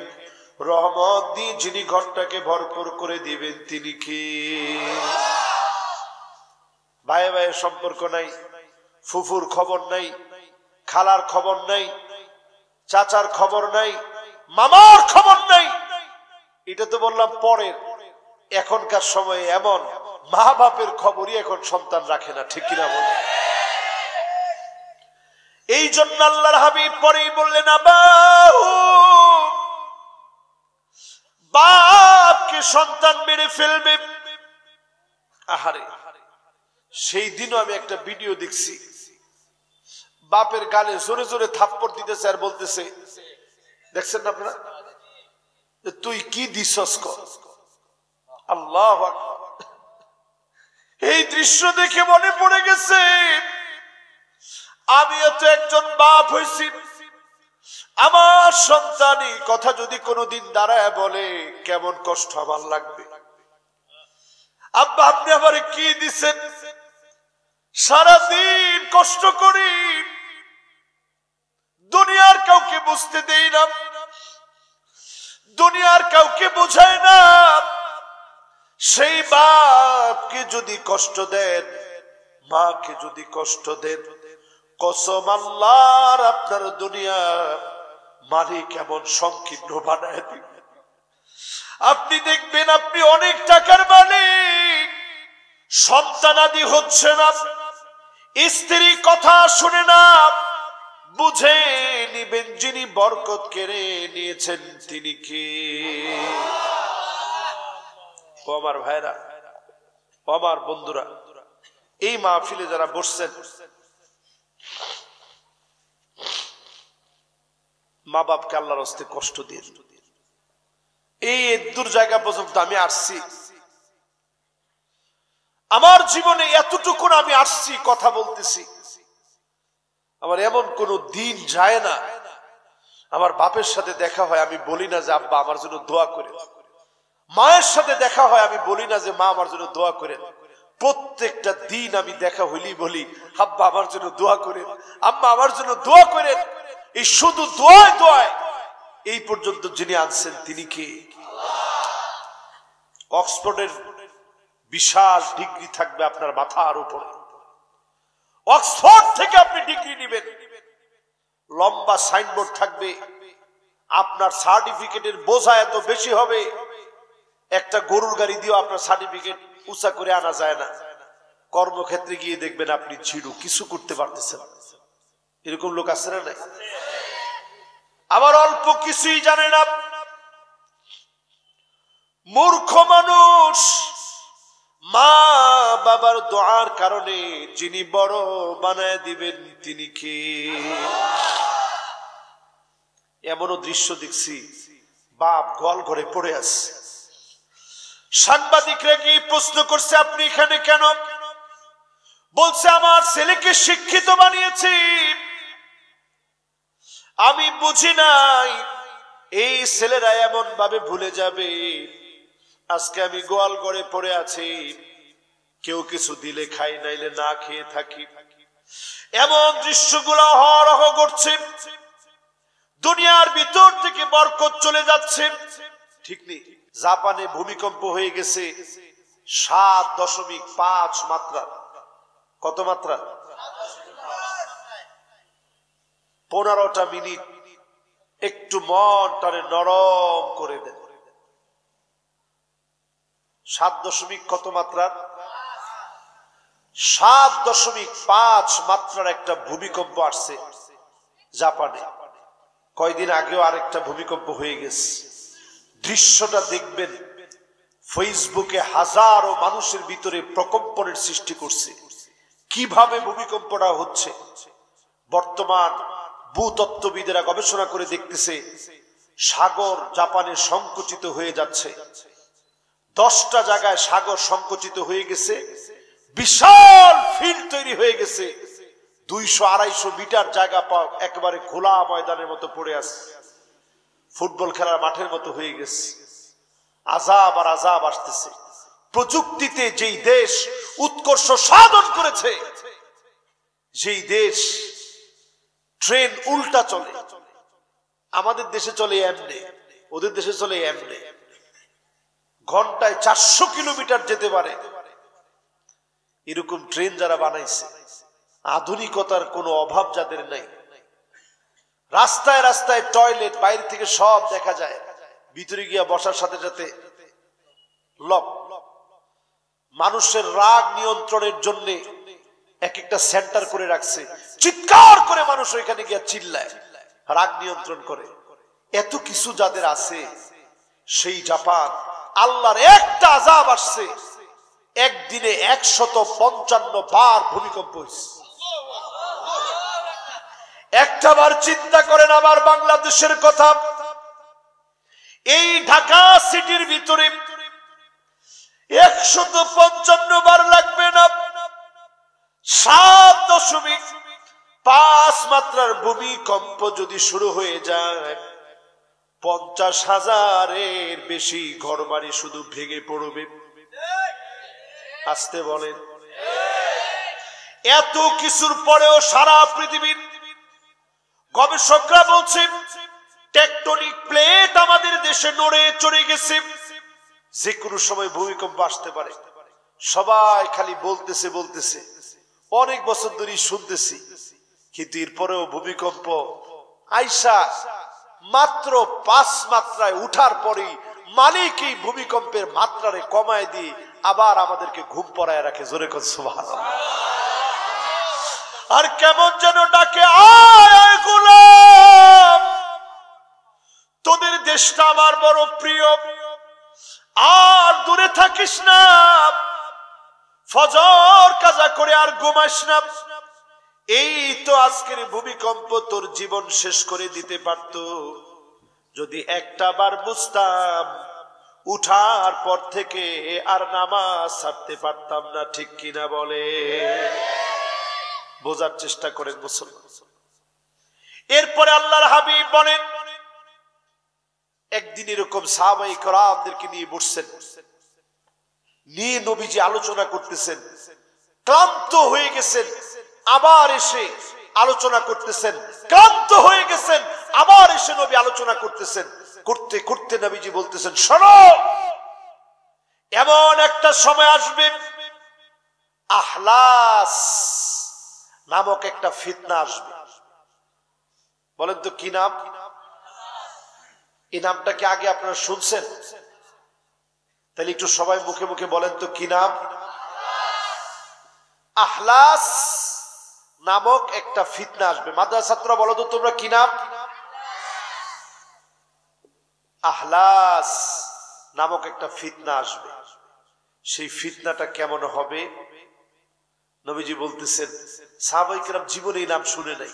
রহমত দিয়ে যিনি ঘরটাকে ভরপুর করে দিবেন তিনি কি? ভাইয়ে ভাইয়ের সম্পর্ক নাই, ফুফুর খবর নাই, খালার খবর নাই, চাচার খবর নাই, মামার খবর নাই। এটা তো বললাম পরে। এখনকার সময়ে এমন মা বাপের খবরই এখন সন্তান রাখে না, ঠিক কিনা বলে? এই জন্য আল্লাহর হাবিব পরেই বললেন, বাপকে সন্তান মেরে ফেলবে। আহারে, সেই দিনও আমি একটা ভিডিও দেখছি, বাপের গালে জোরে জোরে থাপ্পড় দিতেছে আর বলতেছে, দেখছেন না আপনারা, তুই কি দিছস? আল্লাহু আকবার। এই দৃশ্য দেখে মনে পড়ে গেছে, আমিও তো একজন বাপ হইছি। আমার সন্তানই কথা যদি কোনোদিন দাঁড়ায় বলে, কেমন কষ্ট আমার লাগবে। আব্বা আপনি আমারে কি দিছেন? সারাদিন কষ্ট করি, দুনিয়ার কাউকে বুঝতে দেই না, দুনিয়ার কাউকে বোঝায় না। সেই বাপকে যদি কষ্ট দেন, মাকে যদি কষ্ট দেন, কসম আল্লাহর আপনার দুনিয়া মালিক এমন সংকীর্ণ বানায় দিবেন। আপনি দেখবেন আপনি অনেক টাকার মালিক, সন্তানাদি হচ্ছে না, স্ত্রী কথা শুনে না, বুঝে নিবেন যিনি বরকত কেড়ে নিয়েছেন তিনি কে? ও আমার ভাইরা, ও আমার বন্ধুরা, এই মাহফিলে যারা বসছেন, মা বাপকে আল্লাহর হস্তে কষ্ট দিয়ে এই দূর জায়গা পর্যন্ত আমি আসছি। আমার জীবনে এতটুকু আমি আসছি, কথা বলতেছি, আমার এমন কোন দিন যায় না আমার বাপের সাথে দেখা হয় আমি বলি না যে আব্বা আমার জন্য দোয়া করেন। মায়ের সাথে দেখা হয় আমি বলি না যে মা আমার জন্য দোয়া করেন। প্রত্যেকটা দিন আমি দেখা হইলেই বলি, আব্বা আমার জন্য দোয়া করেন, আম্মা আমার জন্য দোয়া করেন। এই শুধু দোয়ায় দোয়ায় এই পর্যন্ত যিনি আনছেন তিনি কে? অক্সফোর্ডের বিশাল ডিগ্রি থাকবে আপনার মাথার উপরে, অক্সফোর্ড থেকে আপনি ডিগ্রি নেবেন, লম্বা সাইনবোর্ড থাকবে, আপনার সার্টিফিকেটের বোঝা এত বেশি হবে, একটা গরুর গাড়ি দিয়েও আপনার সার্টিফিকেট উঁচা করে আনা যায় না। কর্মক্ষেত্রে গিয়ে দেখবেন আপনি জিরো, কিছু করতে পারতেছেন। এরকম লোক আছে না? নাই? আবার অল্প কিছুই জানে না, মূর্খ মানুষ, মা বাবার দোয়ার কারণে যিনি বড় বানায় দিবেন তিনি কে? এমনও দৃশ্য দেখছি, বাপ গোয়াল ঘরে পড়ে আছে, সাংবাদিকরা গিয়ে প্রশ্ন করছে আপনি এখানে কেন? বলছে আমার ছেলেকে শিক্ষিত বানিয়েছি, আমি বুঝি নাই এই ছেলেরা এমন ভাবে ভুলে যাবে। আজকে আমি গোয়াল ঘরে পড়ে আছি, কেউ কিছু দিলে খাই, নাইলে না খেয়ে থাকি। এমন দৃশ্যগুলো অহরহ ঘটছে, দুনিয়ার ভিতর থেকে বরকত চলে যাচ্ছে। ঠিক নেই? জাপানে ভূমিকম্প হয়ে গেছে 7.5 মাত্রা। কত মাত্রা? 15টা মিনিট একটু মনটারে নরম করে দেন। 7 কত মাত্রার? 7.5 মাত্রার একটা ভূমিকম্প আসছে জাপানে। কয়দিন আগেও আরেকটা ভূমিকম্প হয়ে গেছে। দৃশ্যটা দেখবেন, ফেসবুকে হাজারো মানুষের ভিতরে প্রকম্পনের সৃষ্টি করছে। কিভাবে ভূমিকম্পটা হচ্ছে? বর্তমান ভূতত্ত্ববিদেরা গবেষণা করে দেখতেছে সাগর জাপানে সংকুচিত হয়ে যাচ্ছে। 10টা জায়গায় সাগর সংকুচিত হয়ে গেছে, বিশাল ফিল্ড তৈরি হয়ে গেছে। 200-250 মিটার জায়গা একেবারে খোলা ময়দানের মতো পড়ে আছে, ফুটবল খেলার মাঠের মতো হয়ে গেছে। আযাব আর আযাব আসতেছে। প্রযুক্তিতে যেই দেশ উৎকর্ষ সাধন করেছে যেই দেশ ট্রেন উল্টা চলে, আমাদের দেশে চলে এমনে, ওদের দেশে চলে এমনে, ঘন্টায় 400 কিলোমিটার যেতে পারে, এরকম ট্রেন যারা বানাইছে, আধুনিকতার কোনো অভাব যাদের নাই, রাস্তায় রাস্তায় টয়লেট, বাইরে থেকে সব দেখা যায়, ভিতরে গিয়া বসার সাথে সাথে লক, মানুষের রাগ নিয়ন্ত্রণের জন্য এক একটা সেন্টার করে রাখছে, চিৎকার করে মানুষ ওইখানে গিয়া চিল্লায়, রাগ নিয়ন্ত্রণ করে। এত কিছু যাদের আছে, সেই জাপান আল্লাহর একটা আযাব আসছে, একদিনে 155 বার ভূমিকম্প হয়েছে। একটা বার চিন্তা করেন আবার বাংলাদেশের কথা, এই ঢাকা সিটির ভিতরে 155 বার লাগবে না, 7.5 মাত্রার ভূমিকম্প যদি শুরু হয়ে যায়, 50,000-এর বেশি ঘরবাড়ি শুধু ভেঙে পড়বে। আসতে বলেন। এত কিছুর পরেও সারা পৃথিবীর গবেষকরা বলছে টেকটনিক প্লেট আমাদের দেশে নড়ে চড়ে গেছে, যে কোনো সময় ভূমিকম্প আসতে পারে। সবাই খালি বলতেছে বলতেছে, অনেক বছর ধরে শুনতেছি, কিন্তু এরপরেও ভূমিকম্প আইসা মাত্র 5 মাত্রায় উঠার পরেই মালিক এই ভূমিকম্পের মাত্রারে কমায় দিয়ে আবার আমাদেরকে ঘুম পড়ায় রাখে। জোরে কোন সুবহানাল্লাহ। আর কেমন যেন ডাকে, আয় গোলাম, তোদের দেশটা আমার বড় প্রিয়, আর দূরে থাকিস না, ফজর কাজা করে আর ঘুমাস না। এই তো আজকের ভূমিকম্প তোর জীবন শেষ করে দিতে পারত, যদি একটা বার বুঝতাম, উঠার পর থেকে আর নামাজ ছাড়তে পারতাম না। ঠিক কিনা বলে? বোঝার চেষ্টা করেন মুসলমান। এরপরে আল্লাহর হাবিব বলেন, একদিন এরকম সাহাবায়ে কেরামদেরকে নিয়ে বসছেন, নিয়ে নবীজি আলোচনা করতেছেন, ক্লান্ত হয়ে গেছেন, আবার এসে আলোচনা করতেছেন, ক্লান্ত হয়ে গেছেন, আবার এসে নবী আলোচনা করতেছেন, করতে করতে নবীজি বলতেছেন, শোনো, এমন একটা সময় আসবে, আহলাস নামক একটা ফিতনা আসবে। বলেন তো কি নাম? এই নামটা কি আগে আপনারা শুনছেন? তাহলে একটু সবাই মুখে মুখে বলেন তো কি নাম? আহলাস নামক একটা ফিতনা আসবে। মাদ্রাসা ছাত্ররা বলো তো তোমরা কি নাম? আহলাস নামক একটা ফিতনা আসবে। সেই ফিতনাটা কেমন হবে? নবীজি বলতেছেন, সাহাবায়ে কেরাম জীবনে এই নাম শুনে নাই।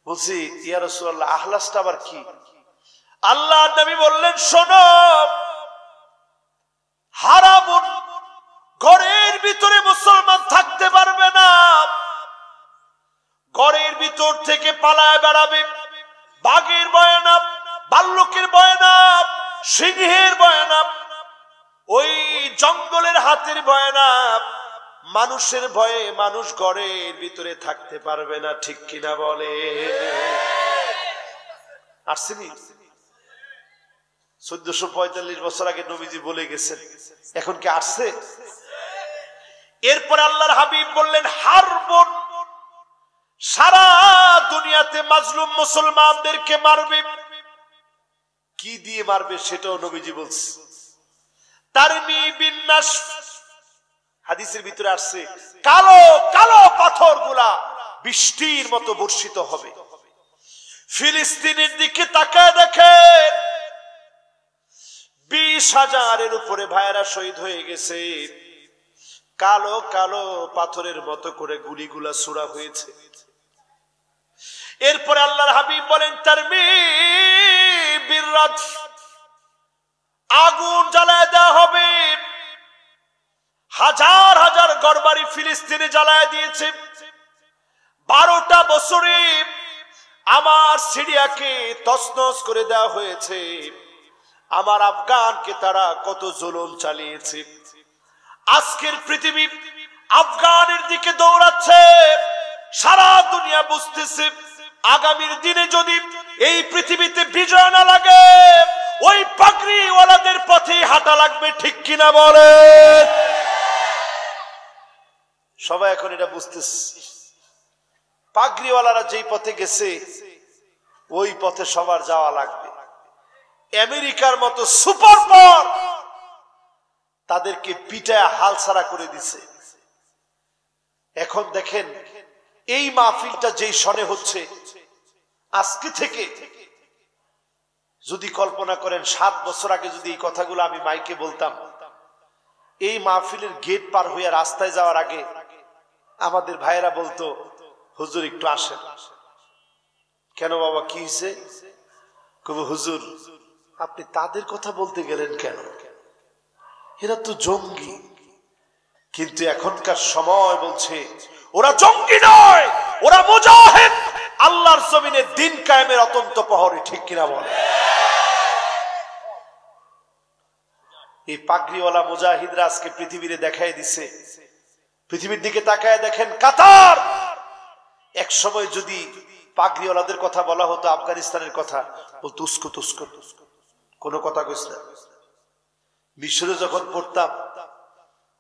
বলছি, ইয়া রাসূলুল্লাহ, আহলাসটা আবার কি? আল্লাহ নবী বললেন, শোনো, হারামুন, ঘরের ভিতরে মুসলমান থাকতে পারবে না, ঘরের ভিতর থেকে পালায় বেড়াবে, বাঘের বয়ানা, ভাল্লুকের বয়ানা, সিংহের বয়ানা, ওই জঙ্গলের হাতির বয়ানা, মানুষের ভয়ে মানুষ ঘরের ভিতরে থাকতে পারবে না। ঠিক কিনা বলে? আসেনি? 1445 বছর আগে নবীজি বলে গেছেন, এখন কি আসছে? এরপর আল্লাহর হাবিব বললেন, হারবুন, সারা দুনিয়াতে মাজলুম মুসলমানদেরকে মারবে। কি দিয়ে মারবে সেটাও নবীজি বলছে। তারমি বিন নাস, হাদিসের ভিতরে আসছে, কালো কালো পাথরগুলা বৃষ্টির মতো বর্ষিত হবে। ফিলিস্তিনের দিকে তাকায় দেখেন, 20,000-এর উপরে ভাইরা শহীদ হয়ে গেছে, কালো কালো পাথরের মতো করে গুলিগুলা ছোড়া হয়েছে। এরপরে আল্লাহর হাবিব বলেন, তারমি বিররাদ, আগুন জ্বালায় দেওয়া হবে। হাজার হাজার ঘরবাড়ি ফিলিস্তিনে জ্বালায় দিয়েছে। 12টা বছরে আমার সিরিয়াকে তছনছ করে দেওয়া হয়েছে, আমার আফগানকে তারা কত জুলুম চালিয়েছে। আজকের পৃথিবী আফগানের দিকে দৌড়াচ্ছে, সারা দুনিয়া বুঝতেছে আগামীর দিনে যদি এই পৃথিবীতে বিজয় না লাগে ওই পাগড়িওয়ালাদের পথে হাঁটা লাগবে, ঠিক কিনা বলে? সবাই এখন এটা বুঝতেছে, পাগড়িওয়ালারা যেই পথে গেছে ওই পথে সবার যাওয়া লাগবে। আমেরিকার মতো সুপার পাওয়ার তাদেরকে পিটায় হালছাড়া করে দিছে। এখন দেখেন এই মাহফিলটা যেই সনে হচ্ছে, আজকে থেকে যদি কল্পনা করেন 7 বছর আগে যদি এই কথাগুলো আমি মাইকে বলতাম, এই মাহফিলের গেট পার হইয়া রাস্তায় যাওয়ার আগে আমাদের ভাইয়েরা বলতো, হুজুর একটু আসেন। কেন বাবা, কি হয়েছে? কবে হুজুর আপনি তাদের কথা বলতে গেলেন কেন? এরা তো জঙ্গি। কিন্তু এখনকার সময় বলছে ওরা জঙ্গি নয়, ওরা মুজাহিদ, আল্লাহর জমিনে দিন কায়েমের অত্যন্ত প্রহরী, ঠিক কিনা বলে? এই পাগড়িওয়ালা মুজাহিদরা আজকে পৃথিবীরে দেখাই দিছে। পৃথিবীর দিকে তাকায় দেখেন, কাতার এক সময় যদি পাগড়িওয়ালাদের কথা বলা হতো, আফগানিস্তানের কথা বলতো উস্কো তুস্কো, কোনো কথা কইস না। মিশরে যখন পড়তাম,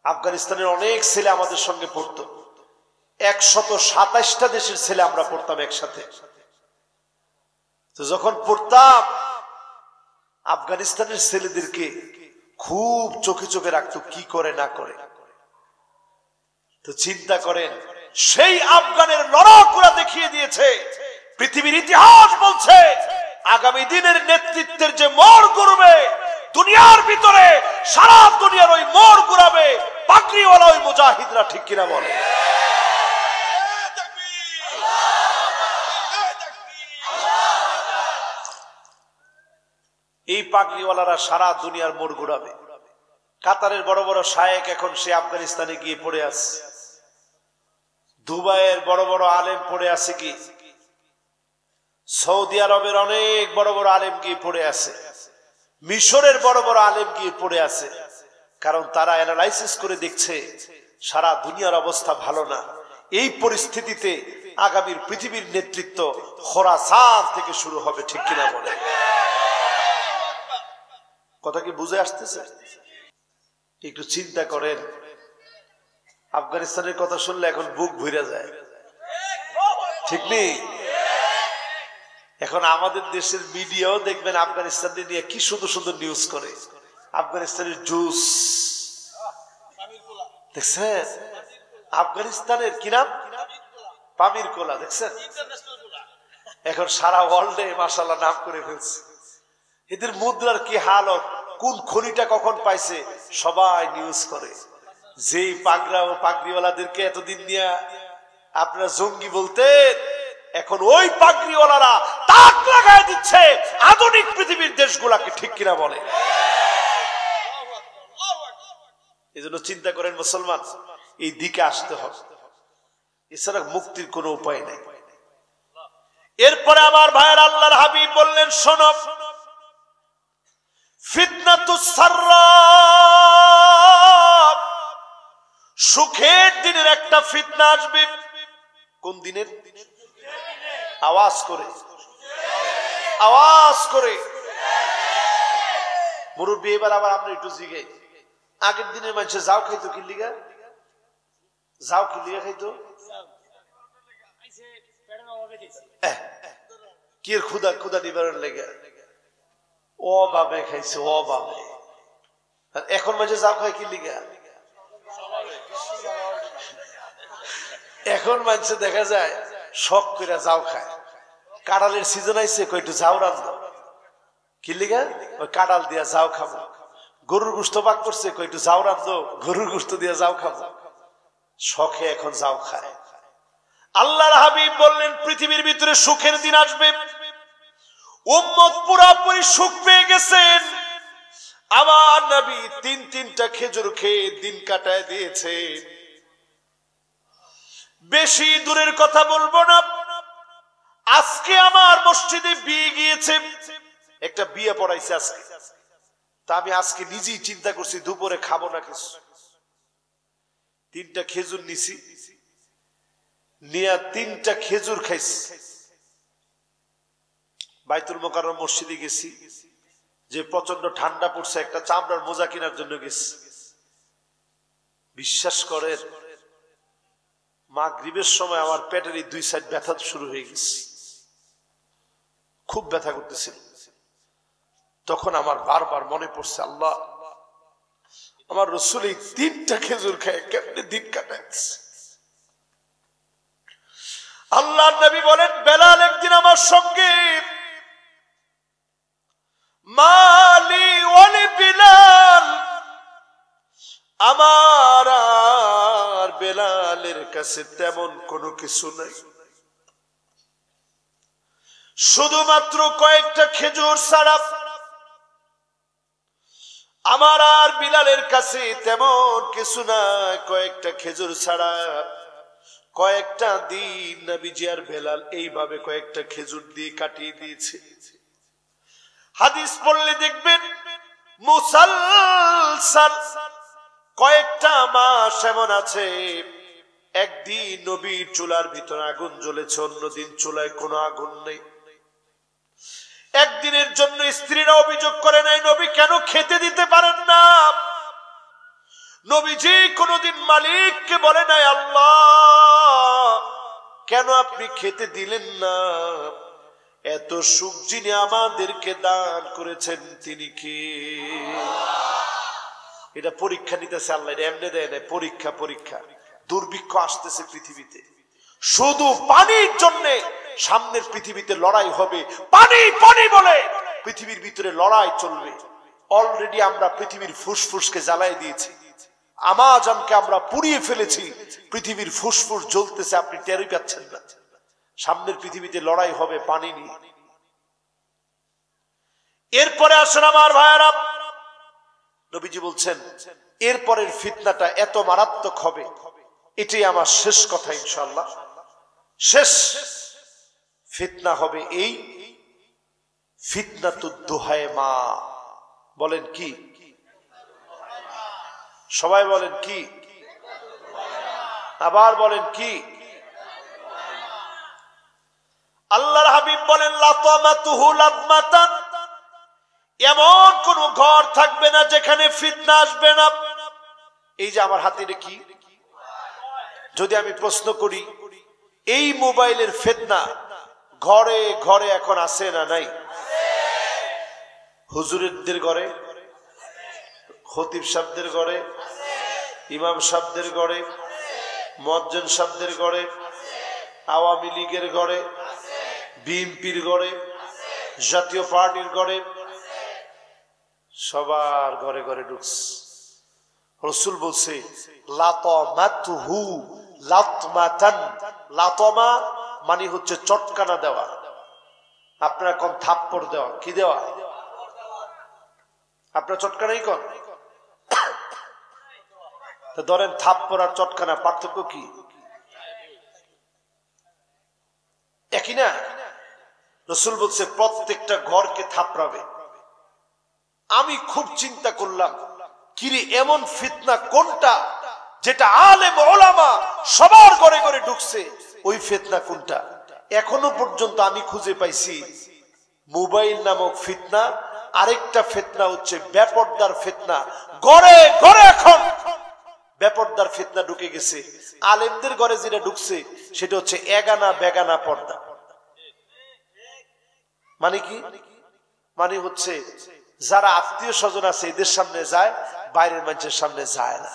আফগানিস্তানের অনেক ছেলে আমাদের সঙ্গে পড়তো, 127টা দেশের ছেলে আমরা পড়তাম একসাথে। তো যখন পড়তাম আফগানিস্তানের ছেলেদেরকে খুব চোখে চোখে রাখতো, কি করে না করে। তো চিন্তা করেন, সেই আফগানের লড়াকুরা দেখিয়ে দিয়েছে। পৃথিবীর ইতিহাস বলছে আগামী দিনের নেতৃত্বের যে মোড় ঘুরবে দুনিয়ার ভিতরে, সারা দুনিয়ার ওই মোড় ঘুরাবে পাগড়িওয়ালা ওই মুজাহিদরা, ঠিক কিনা বলে? এই পাগড়িওয়ালারা সারা দুনিয়ার মোড় ঘুরাবে। কাতারের বড় বড় শায়েক এখন সে আফগানিস্তানে গিয়ে পড়ে আছে, দুবাইয়ের বড় বড় আলেম পড়ে আছে, কি সৌদি আরবের অনেক বড় বড় আলেম গিয়ে পড়ে আছে, মিশরের বড় বড় আলেম গিয়ে পড়ে আছে। কারণ তারা অ্যানালাইসিস করে দেখছে সারা দুনিয়ার অবস্থা ভালো না। এই পরিস্থিতিতে আগামীর পৃথিবীর নেতৃত্ব খোরাসান থেকে শুরু হবে, ঠিক কিনা বলে? কথা কি বুঝে আসতেছে? একটু চিন্তা করেন, আফগানিস্তানের কথা শুনলে এখন বুক ভরে যায়, ঠিক নেই? এখন আমাদের দেশের মিডিয়াও দেখবেন আফগানিস্তান নিয়ে কি সুন্দর সুন্দর নিউজ করে। আফগানিস্তানের জুস দেখছেন? আফগানিস্তানের কি নাম? পামির কোলা, দেখছেন? এখন সারা ওয়ার্ল্ডে মাশাআল্লাহ নাম করে ফেলছে। এদের মুদ্রার কি হালত, কোন খনিটা কখন পাইছে সবাই নিউজ করে। যেই পাগড়া ও পাগড়িওয়ালাদেরকে এতদিন নিয়ে আপনারা জঙ্গি বলতেন, এখন ওই পাগড়িওয়ালারা তাক লাগায় দিচ্ছে আধুনিক পৃথিবীর দেশগুলাকে, ঠিক কিনা বলে? এই জন্য চিন্তা করেন মুসলমান, এই দিকে আসতে হবে, এছাড়া মুক্তির কোনো উপায় নেই। এরপরে আমার ভাইয়ের আল্লাহর হাবিব বললেন, শোনো, ফিতনাতুস সাররা, সুখের দিনের একটা ফিতনা আসবে। কোন দিনের? আওয়াজ করে, আওয়াজ করে মুরব্বী। এবার আবার আমরা একটু জিগাই, আগের দিনের মানুষে যাও খাইতো কি লিগা? যাও কি লিগা খাইতো? কি ক্ষুদা ক্ষুদা নিবারণ লেগে অভাবে খাইছে, অভাবে। আর এখন মাঝে যাও খাই কি লিগা? এখন মানুষে দেখা যায় শখ করে যাও খায়। কাঁঠালের সিজন আইছে, কয়টু যাও রান্ধ, কি লিগা? ওই কাঁঠাল দিয়া যাও খাবো। গরুর গোশত পাক করছে, কয়টু যাও রান্ধ, গরুর গোশত দিয়া যাও খাবো। শখে এখন যাও খায়। আল্লাহর হাবিব বললেন, পৃথিবীর ভিতরে সুখের দিন আসবে, উম্মত পুরাপুরি সুখ পেয়ে গেছেন। আমার নবী 3-3টা খেজুর খেয়ে দিন কাটায় দিয়েছে। বেশি দূরের কথা বলবো না, আজকে আমার মসজিদে বিয়ে গিয়েছে, একটা বিয়ে পড়াইছে আজকে। তা আমি আজকে নিজেই চিন্তা করছি দুপুরে খাবো না কিছু। 3টা খেজুর নিছি, নিয়া 3টা খেজুর খাইছে। বাইতুল মোকাররম মসজিদে গেছি, যে প্রচন্ড ঠান্ডা পড়ছে, একটা চামড়ার মোজা কেনার জন্য গেছি। বিশ্বাস করেন মাগরিবের সময় আমার পেটের এই 2 সাইড ব্যথা শুরু হয়ে গেছে, খুব ব্যথা করতেছিল। তখন আমার বারবার মনে পড়ছে, আল্লাহ আমার রাসূল এই 3টা খেজুর খায় কেমনে দিন কাটাচ্ছে। আল্লাহর নবী বলেন, বেলাল একদিন আমার সঙ্গে মালি ওয়ালি বিলাল, আমার আর বেলালের কাছে তেমন কোনো কিছু নাই, শুধুমাত্র কয়েকটা খেজুর ছাড়া। আমার আর বিলালের কাছে তেমন কিছু নাই, কয়েকটা খেজুর ছাড়া। কয়েকটা দিন নবীজি আর বেলাল এইভাবে কয়েকটা খেজুর দিয়ে কাটিয়ে দিয়েছে। হাদিস পড়লে দেখবেন মুসালসাল কয়েকটা মাস এমন আছে, একদিন নবীর চুলার ভিতরে আগুন জ্বলেছে, অন্যদিন চুলায় কোনো আগুন নেই। একদিনের জন্য স্ত্রীরা অভিযোগ করে নাই, নবী কেন খেতে দিতে পারেন না। নবীজি কোনদিন মালিককে বলে নাই, আল্লাহ কেন আপনি খেতে দিলেন না। এত সুখ যিনি আমাদেরকে দান করেছেন তিনি কে? এটা পরীক্ষা নিতেছে আল্লাহ, এমনি দেয় না, পরীক্ষা। পরীক্ষা দুর্ভিক্ষ আসতেছে পৃথিবীতে, শুধু পানির জন্য সামনের পৃথিবীতে লড়াই হবে। পানি পানি বলে পৃথিবীর ভিতরে লড়াই চলবে। অলরেডি আমরা পৃথিবীর ফুসফুসকে জ্বালাই দিয়েছি, আমাজনকে আমরা পুড়িয়ে ফেলেছি, পৃথিবীর ফুসফুস জ্বলতেছে, আপনি টেরই পাচ্ছেন না। সামনের পৃথিবীতে লড়াই হবে পানি নিয়ে। এরপরে আসেন আমার ভাইয়েরা, নবীজি বলছেন এরপরের ফিতনাটা এত মারাত্মক হবে, এটাই আমার শেষ কথা ইনশাআল্লাহ। শেষ ফিতনা হবে এই ফিতনাতুদ দুহায়ে মা। বলেন কি? সবাই বলেন কি? আবার বলেন কি? আল্লাহর হাবিব বলেন লাতামাতুহু লাতমাতান, এমন কোন ঘর থাকবে না যেখানে ফিতনা আসবে না। এই যে আমার হাতে কি, যদি আমি প্রশ্ন করি এই মোবাইলের ফিতনা ঘরে ঘরে এখন আছে না নাই? হুজুরদের ঘরে, খতিব সাহেবদের ঘরে, ইমাম সাহেবদের ঘরে, মুয়াজ্জিন সাহেবদের ঘরে, আওয়ামী লীগের ঘরে, বিএনপির ঘরে, জাতীয় পার্টির ঘরে, সবার ঘরে ঘরে ঢুকছে। রাসূল বলছে লাতামাতুহু লাতমাতান। লাতমা মানে হচ্ছে চটকানা দেওয়া, আপনারা কোন থাপ্পড় দেওয়া, কি দেওয়া? আপনারা চটকানাই কোন? ধরেন থাপ্পড় আর চটকানা পার্থক্য কি? একই না? রাসূল বলছে প্রত্যেকটা ঘরকে থাপড়াবে। আমি খুব চিন্তা করলাম, কিরে এমন ফিতনা কোনটা যেটা আলেম ওলামা সবার ঘরে ঘরে ঢুকছে, ওই ফিতনা কোনটা? এখনো পর্যন্ত আমি খুঁজে পাইছি মোবাইল নামক ফিতনা। আরেকটা ফিতনা হচ্ছে বেপরদার ফিতনা। ঘরে ঘরে এখন বেপরদার ফিতনা ঢুকে গেছে। আলেমদের ঘরে যেটা ঢুকছে সেটা হচ্ছে এগানা বেগানা পর্দা। মানে কি? মানে হচ্ছে যারা আত্মীয় স্বজন আছে এদের সামনে যায়, বাইরের মানুষের সামনে যায় না।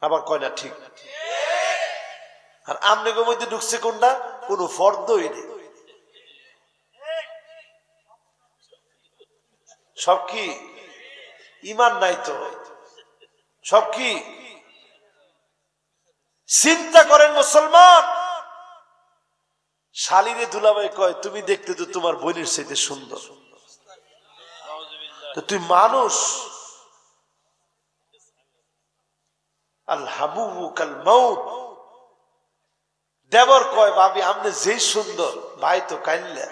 আবার কয় না ঠিক? আর আমনেগোর মধ্যে ঢুকছে কোনটা? কোন ফর্দই নেই, সব কি ইমান নাই তো, সব কি? চিন্তা করেন মুসলমান, শালিরে দুলাভাই কয় তুমি দেখতে তো তোমার বোনের চাইতে সুন্দর, তো তুই মানুষ। আল হাবুবু কাল মাউত। দেবর কয় ভাবি আমনে যেই সুন্দর, ভাই তো কাইল্লা।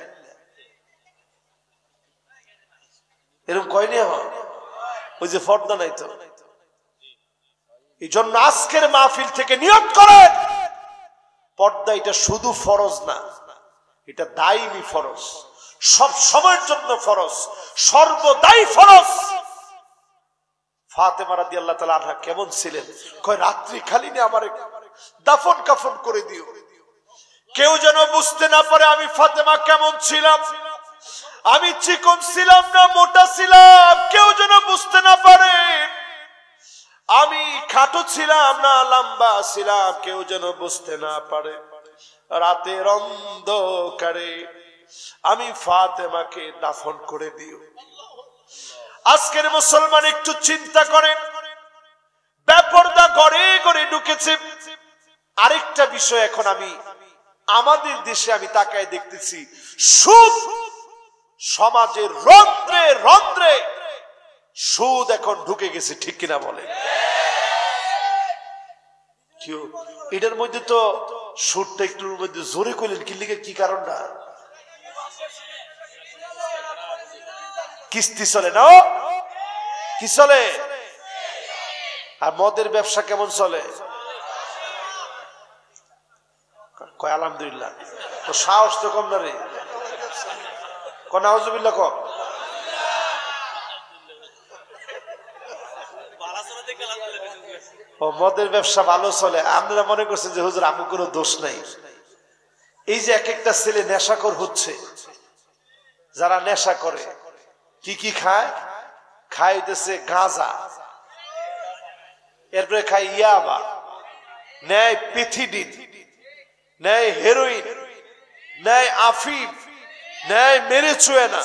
এরকম কয়নি হয়? ওই যে ফর্দা নাই তো। এই জন্য আজকের মাহফিল থেকে নিয়ত করেন, পর্দা এটা শুধু ফরজ না, এটা দায়মি ফরজ, সব সময়ের জন্য ফরজ, সর্বদাই ফরজ। ফাতেমা রাদিয়াল্লাহু তাআলা আনহা কেমন ছিলেন? কয় রাত্রি খালি না আমারে দাফন কাফন করে দিও, কেউ যেন বুঝতে না পারে আমি ফাতেমা কেমন ছিলাম, আমি চিকন ছিলাম না মোটা ছিলাম, কেউ যেন বুঝতে না পারে আমি খাটো ছিলাম না লম্বা ছিলাম, কেউ যেন বুঝতে না পারে। রাতের অন্ধকারে আমি ফাতেমাকে দাফন করে দিও। আজকের মুসলমান একটু চিন্তা করেন, বেপরদা ঘরে ঘরে ঢুকেছে। আরেকটা বিষয় এখন আমি আমাদের দেশে আমি তাকায় দেখতেছি, সুদ সমাজের রন্ধ্রে রন্ধ্রে সুদ এখন ঢুকে গেছে, ঠিক কিনা বলে? এটার মধ্যে তো সুদটা একটু মধ্যে জোরে করলেন কি লিখে, কি কারণটা? কিস্তি চলে না, কি চলে? আর মদের ব্যবসা কেমন চলে? কয় আলহামদুলিল্লাহ। তো সাহস তো কম না রে, নাউজুবিল্লাহ কম। ও মদের ব্যবসা ভালো চলে, আপনারা মনে করছেন যে হুজুর আমার কোনো দোষ নাই। এই যে এক একটা ছেলে নেশাখোর হচ্ছে, যারা নেশা করে কি কি খায়? খাইতেছে গাঁজা, এরপরে খায় ইয়াবা, নেয় পিথিডিন, নেয় হেরোইন, নেয় আফিম, নেয় মেরিজুয়ানা,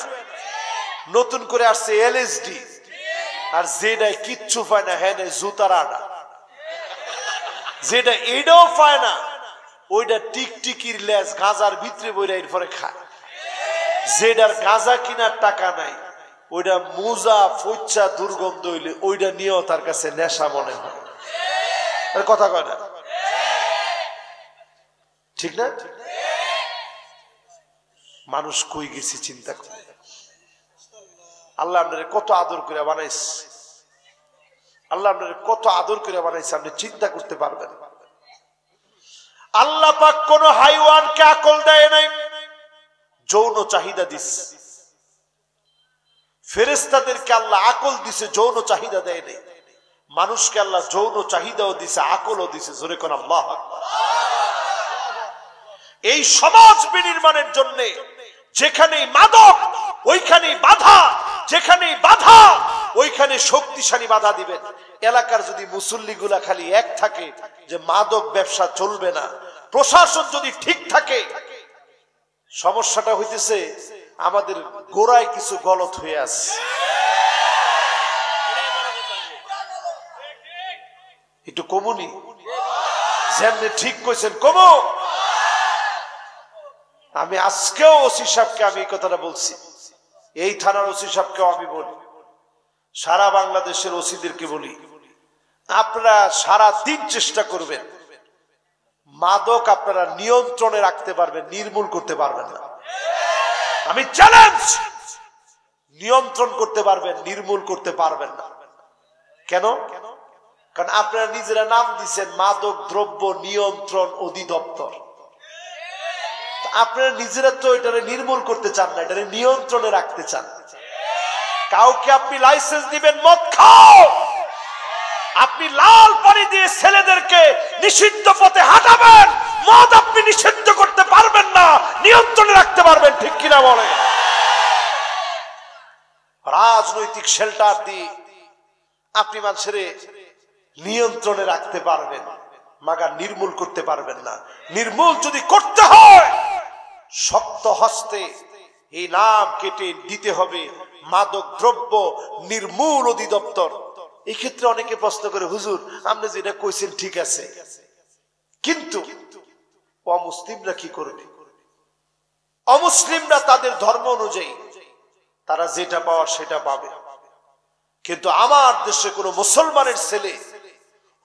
নতুন করে আসছে এলএসডি, আর যেটা কিচ্ছু পায় না হ্যাঁ নেয় জুতার আডা, যেটা এটাও পায় না ওইটা টিকটিকির লেজ গাঁজার ভিতরে বইরা এরপরে খায়। যেটার গাঁজা কিনার টাকা নাই ওইটা মুজা ফচ্চা দুর্গন্ধ হইলে ওইটা নিয়েও তার কাছে নেশা মনে হয়। কথা কয় না, ঠিক না? মানুষ কই গেছি চিন্তা করে। আল্লাহ আপনার কত আদর করে বানাইছে, আল্লাহ আপনার কত আদর করে বানাইছে, আপনি চিন্তা করতে পারবেন। আল্লাহ পাক কোন হাইওয়ানকে আকল দেয় নাই, যৌন চাহিদা দিচ্ছে। ফেরেশতাদেরকে আল্লাহ আকল দিছে, যৌন চাহিদা দেয় নাই। মানুষকে আল্লাহ যৌন চাহিদাও দিছে, আকলও দিছে। জোরে কোন আল্লাহু আকবার। এই সমাজ বিনির্মাণের জন্য যেখানেই মাদক ওইখানেই বাধা, যেখানেই বাধা ওইখানে শক্তিশালী বাধা দিবেন। এলাকার যদি মুসল্লিগুলা খালি এক থাকে যে মাদক ব্যবসা চলবে না, প্রশাসন যদি ঠিক থাকে, সমস্যাটা হইতেছে আমাদের গোড়ায় কিছু গলত হয়ে আছে। একটু কমুনি, যেমনি ঠিক কইছেন কমো। আমি আজকেও ওসি সাহেবকে আমি এই কথাটা বলছি, এই থানার ওসি সাহেবকেও আমি বলি, সারা বাংলাদেশের ওসিদেরকে বলি, আপনারা সারা দিন চেষ্টা করবেন, মাদক আপনারা নিয়ন্ত্রণে রাখতে পারবেন, নির্মূল করতে পারবেন না। আমি চ্যালেঞ্জ, নিয়ন্ত্রণ করতে পারবেন, নির্মূল করতে পারবেন না। কেন? কারণ আপনারা নিজেরা নাম দিচ্ছেন মাদক দ্রব্য নিয়ন্ত্রণ অধিদপ্তর। আপনারা নিজেরা তো এটা নির্মূল করতে চান না, এটা নিয়ন্ত্রণে রাখতে চান। কাউকে আপনি লাইসেন্স দিবেন মদ খাও, আপনি লাল পানি দিয়ে ছেলেদেরকে নিষিদ্ধ পথে হাঁটাবেন, মদ আপনি নিষিদ্ধ করতে পারবেন না, নিয়ন্ত্রণে রাখতে পারবেন, ঠিক কিনা বলে? রাজনৈতিক শেল্টার দিয়ে আপনি মানুষের নিয়ন্ত্রণে রাখতে পারবেন, মাগার নির্মূল করতে পারবেন না। নির্মূল যদি করতে হয় শক্ত হস্তে এই নাম কেটে দিতে হবে মাদক দ্রব্য নির্মূল অধিদপ্তর। এই ক্ষেত্রে অনেকে প্রশ্ন করে, হুজুর আপনি যেটা কইছেন ঠিক আছে, কিন্তু অমুসলিমরা কি করবে? অমুসলিমরা তাদের ধর্ম অনুযায়ী তারা যেটা পাওয়ার সেটা পাবে, কিন্তু আমার দেশে কোনো মুসলমানের ছেলে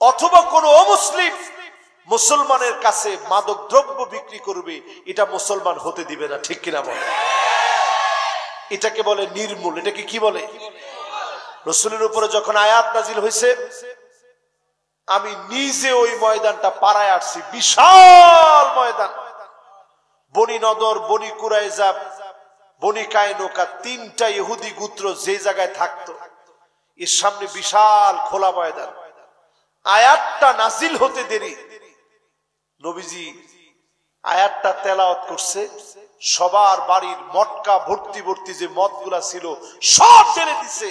অথবা কোনো অমুসলিম মুসলমানের কাছে মাদক দ্রব্য বিক্রি করবে, এটা মুসলমান হতে দিবে না, ঠিক কিনা বলে? এটাকে বলে নির্মূল। এটাকে কি বলে? রাসূলের উপরে যখন আয়াত নাজিল হয়েছে, আমি নিজে ওই ময়দানটা পাড়ায় আসছি, বিশাল ময়দান। বনি নদর, বনি কুরাইজা, বনি কায়নুকা, 3টা ইহুদি গোত্র যে জায়গায় থাকতো, এর সামনে বিশাল খোলা ময়দান। আয়াতটা নাজিল হতে দেরি, নবীজি আয়াতটা তেলাওয়াত করছে, সবার বাড়ির মটকা ভর্তি ভর্তি যে মদগুলা ছিল সব ঢেলে দিছে।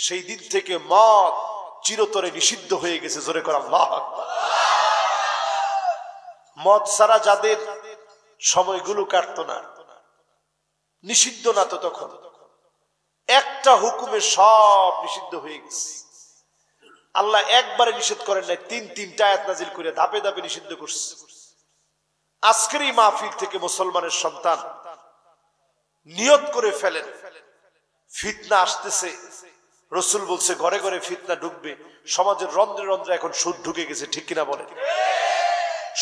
সেই দিন থেকে মদ চিরতরে নিষিদ্ধ হয়ে গেছে। জোরে করে আল্লাহু আকবার। মদ ছাড়া যাদের সময়গুলো কাটতো না, নিষিদ্ধ না তো, তখন একটা হুকুমে সব নিষিদ্ধ হয়ে গেছে। আল্লাহ একবারে নিষেধ করেন নাই, 3টা আয়াত নাজিল করে ধাপে ধাপে নিষিদ্ধ করছে। আজকের এই মাহফিল থেকে মুসলমানের সন্তান নিয়ত করে ফেলেন, ফিতনা আসতেছে। রাসূল বলছে ঘরে ঘরে ফিতনা ঢুকবে, সমাজের রন্ধ্রে রন্ধ্রে এখন সুদ ঢুকে গেছে, ঠিক কিনা বলেন?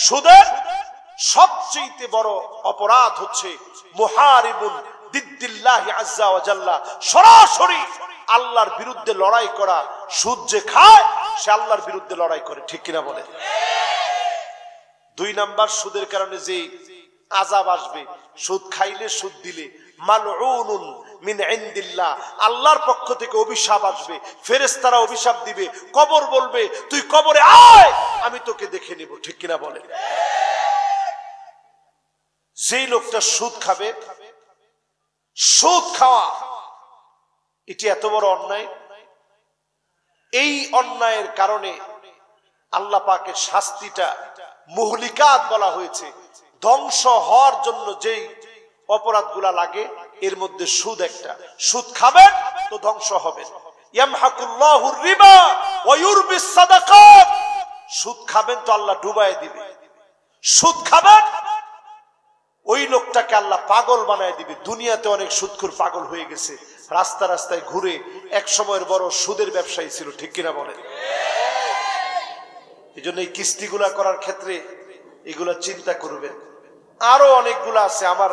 সুদের সবচেয়ে বড় অপরাধ হচ্ছে মুহারিবুন দিদ্দিল্লাহি আযজা ওয়া জাল্লা, সরাসরি আল্লাহর বিরুদ্ধে লড়াই করা। সুদ যে খায় সে আল্লাহর বিরুদ্ধে লড়াই করে, ঠিক কিনা বলেন? 2 নাম্বার, সুদের কারণে যে আযাব আসবে, সুদ খাইলে, সুদ দিলে, মালউনুন মিন ইনদিল্লাহ, আল্লাহর পক্ষ থেকে অভিশাপ আসবে। ফেরেশতারা অভিশাপ দিবে, কবর বলবে তুই কবরে আয়, আমি তোকে দেখে নিব, ঠিক কিনা বলেন? যেই লোকটা সুদ খাবে, সুদ খাওয়া এটি এত বড় অন্যায়। এই অন্যায়ের কারণে আল্লাহ পাকের শাস্তিটা মুহলিকাত বলা হয়েছে। ধ্বংস হওয়ার জন্য যেই অপরাধগুলা লাগে এর মধ্যে সুদ একটা। সুদ খাবেন তো ধ্বংস হবেন। ইয়ামহাকুল্লাহুর রিবা ওয়া ইউরবিস সাদাকাত, সুদ খাবেন তো আল্লাহ ডুবায় দিবে। সুদ খাবেন, ওই লোকটাকে আল্লাহ পাগল বানায় দিবে। দুনিয়াতে অনেক সুদখোর পাগল হয়ে গেছে, রাস্তা রাস্তায় ঘুরে, এক সময়ের বড় সুদের ব্যবসায়ী ছিল, ঠিক কিনা বলেন? এই জন্য এই কিস্তিগুলা করার ক্ষেত্রে এগুলা চিন্তা করবেন। আরো অনেকগুলা আছে, আমার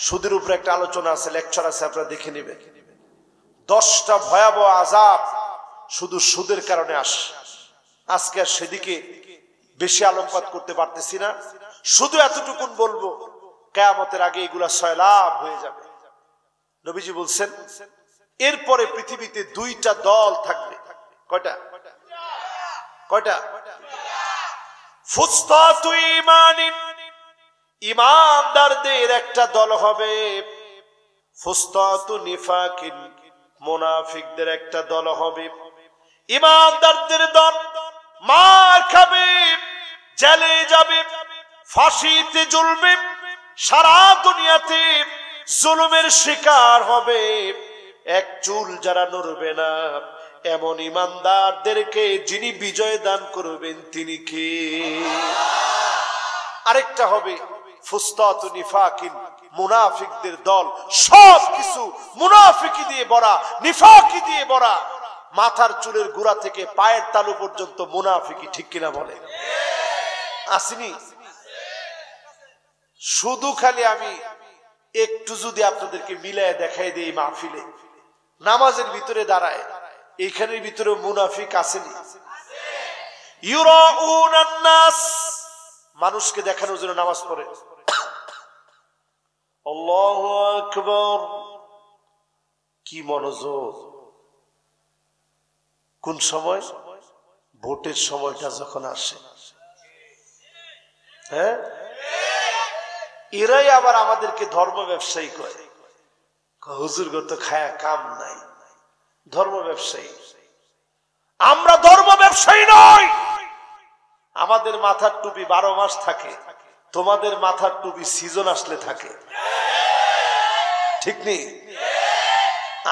সুদের উপরে একটা আলোচনা আছে, লেকচার আছে, আপনারা দেখে নেবেন। 10টা ভয়াবহ আযাব শুধু সুদের কারণে আসে। আজকে আর সেদিকে বেশি আলোকপাত করতে পারতেছি না, শুধু এতটুকুন বলবো, কিয়ামতের আগে এগুলা সয়লাব হয়ে যাবে। নবীজি বলছেন এরপরে পৃথিবীতে 2টা দল থাকবে। কয়টা? কয়টা? ফুসতাতু ঈমানিন, ঈমানদারদের একটা দল হবে। ফুসতাতু নিফাকিন, মুনাফিকদের একটা দল হবে। ঈমানদারদের দল মার খাবে, জেলে যাবে, ফাঁসিতে ঝুলবে, সারা দুনিয়াতে জুলুমের শিকার হবে, এক চুল যারা নড়বে না। এমন ঈমানদারদেরকে যিনি বিজয় দান করবেন তিনি কে? আরেকটা হবে ফুসতাতু নিফাকিন, মুনাফিকদের দল, সবকিছু মুনাফিকি দিয়ে ভরা, নিফাকি দিয়ে ভরা, মাথার চুলের গোড়া থেকে পায়ের তালু পর্যন্ত মুনাফিকি, ঠিক কিনা বলে? আসেনি? শুধু খালি আমি একটু যদি আপনাদেরকে মিলায় দেখাই দিই, মাহফিলে নামাজের ভিতরে দাঁড়ায়, এইখানের ভিতরে মুনাফিক আসেনি? ইউরাউনান নাস, মানুষকে দেখানোর জন্য নামাজ পড়ে। আল্লাহু আকবার, কি মনোযোগ! কোন সময়? ভোটের সময়টা যখন আসে, হ্যাঁ, এরাই আবার আমাদেরকে ধর্ম ব্যবসায়ী করে। হুজুর গত খায়া কাম নাই, ধর্ম ব্যবসায়ী। আমরা ধর্ম ব্যবসায়ী নই। আমাদের মাথার টুপি 12 মাস থাকে, তোমাদের মাথার টুপি সিজন আসলে থাকে, ঠিক নেই?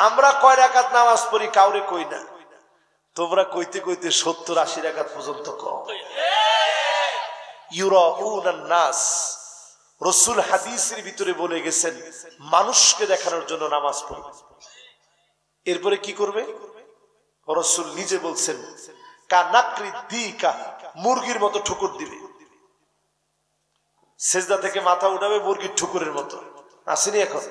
আমরা কয় রাকাত নামাজ পড়ি কাউরে কই না, তোমরা কইতে কইতে 70-80 রাকাত পর্যন্ত কও। ইউরাউনান নাস, রাসূল হাদিসের ভিতরে বলে গেছেন মানুষকে দেখানোর জন্য নামাজ পড়বে। এরপরে কি করবে? রাসূল নিজে বলছেন কানাকরি দিকা, মুরগির মতো ঠুকুর দিবে, সেজদা থেকে মাথা উঠাবে মুরগির ঠুকুরের মতো। আসেনি এখন?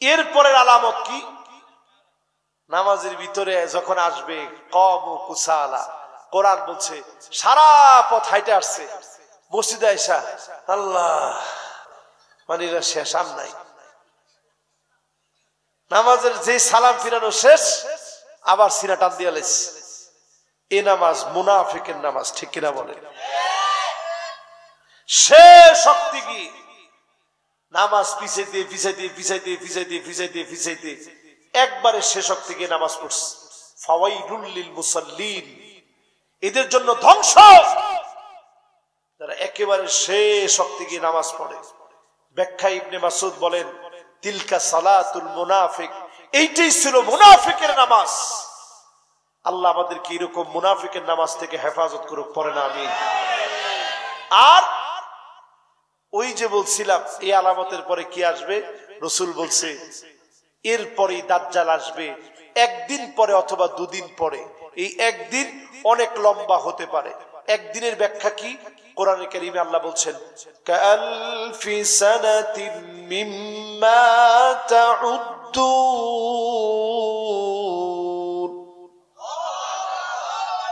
এরপরের আলামত কি? নামাজের ভিতরে যখন আসবে কওমু কুসালা, কোরআন বলছে সারা পথ হাইটে আসছে, মসজিদে আইসা আল্লাহ মানে শেষ আর নাই। নামাজের যে সালাম ফিরানো শেষ, আবার সিনা টান দিয়া লাইছে। এ নামাজ মুনাফিকের নামাজ, ঠিক কিনা বলে? সে শক্তি কি নামাজ পিছাইতে পিছাইতে পিছাইতে পিছাইতে পিছাইতে পিছাইতে একবারে সে শক্তি গিয়ে নামাজ পড়ছে। ফাওয়াইলুল লিল মুসাল্লিন, এদের জন্য ধ্বংস যারা একেবারে সে শক্তি গিয়ে নামাজ পড়ে। ব্যাখ্যা ইবনে মাসউদ বলেন তিলকা সালাতুল মুনাফিক, এইটাই ছিল মুনাফিকের নামাজ। আল্লাহ আমাদেরকে এরকম মুনাফিকের নামাজ থেকে হেফাজত করুক, পড়ে না আমিন। আর ওই যে বলছিলাম এই আলামতের পরে কি আসবে, রাসূল বলছে এরপরেই দাজ্জাল আসবে, একদিন পরে অথবা দুদিন পরে। এই একদিন অনেক লম্বা হতে পারে। একদিনের ব্যাখ্যা কি? কোরআনে কারীমে আল্লাহ বলছেন কালফি সানাতিন মিম্মা তাউদ্দুন।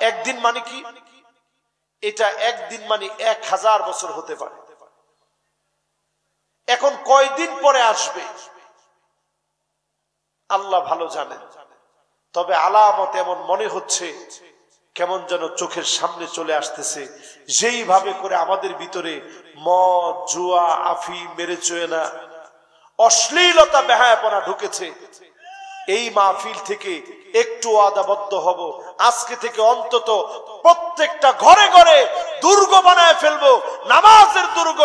একদিন মানে কি? এটা একদিন মানে 1000 বছর হতে পারে। এখন কয়দিন পরে আসবে আল্লাহ ভালো জানেন। তবে আলামত এমন মনে হচ্ছে কেমন যেন চোখের সামনে চলে আসতেছে, যেইভাবে করে আমাদের ভিতরে মদ, জুয়া, আফিম, মেরেচোয়েনা, অশ্লীলতা, বেহায়াপনা ঢুকেছে। এই মাহফিল থেকে একটু ওয়াদাবদ্ধ হব, আজকে থেকে অন্তত প্রত্যেকটা ঘরে ঘরে দুর্গ বানায় ফেলবো, নামাজের দুর্গ।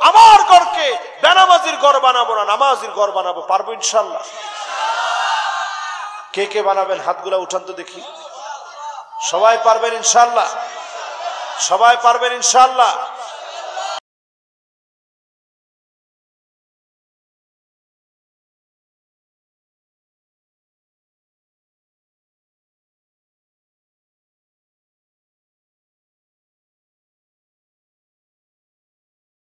আমার ঘরকে বেনামাজির ঘর বানাবো না, নামাজির ঘর বানাবো। পারবো ইনশাল্লাহ? কে কে বানাবেন হাতগুলা উঠান তো দেখি। সবাই পারবেন ইনশাল্লাহ? সবাই পারবেন ইনশাল্লাহ?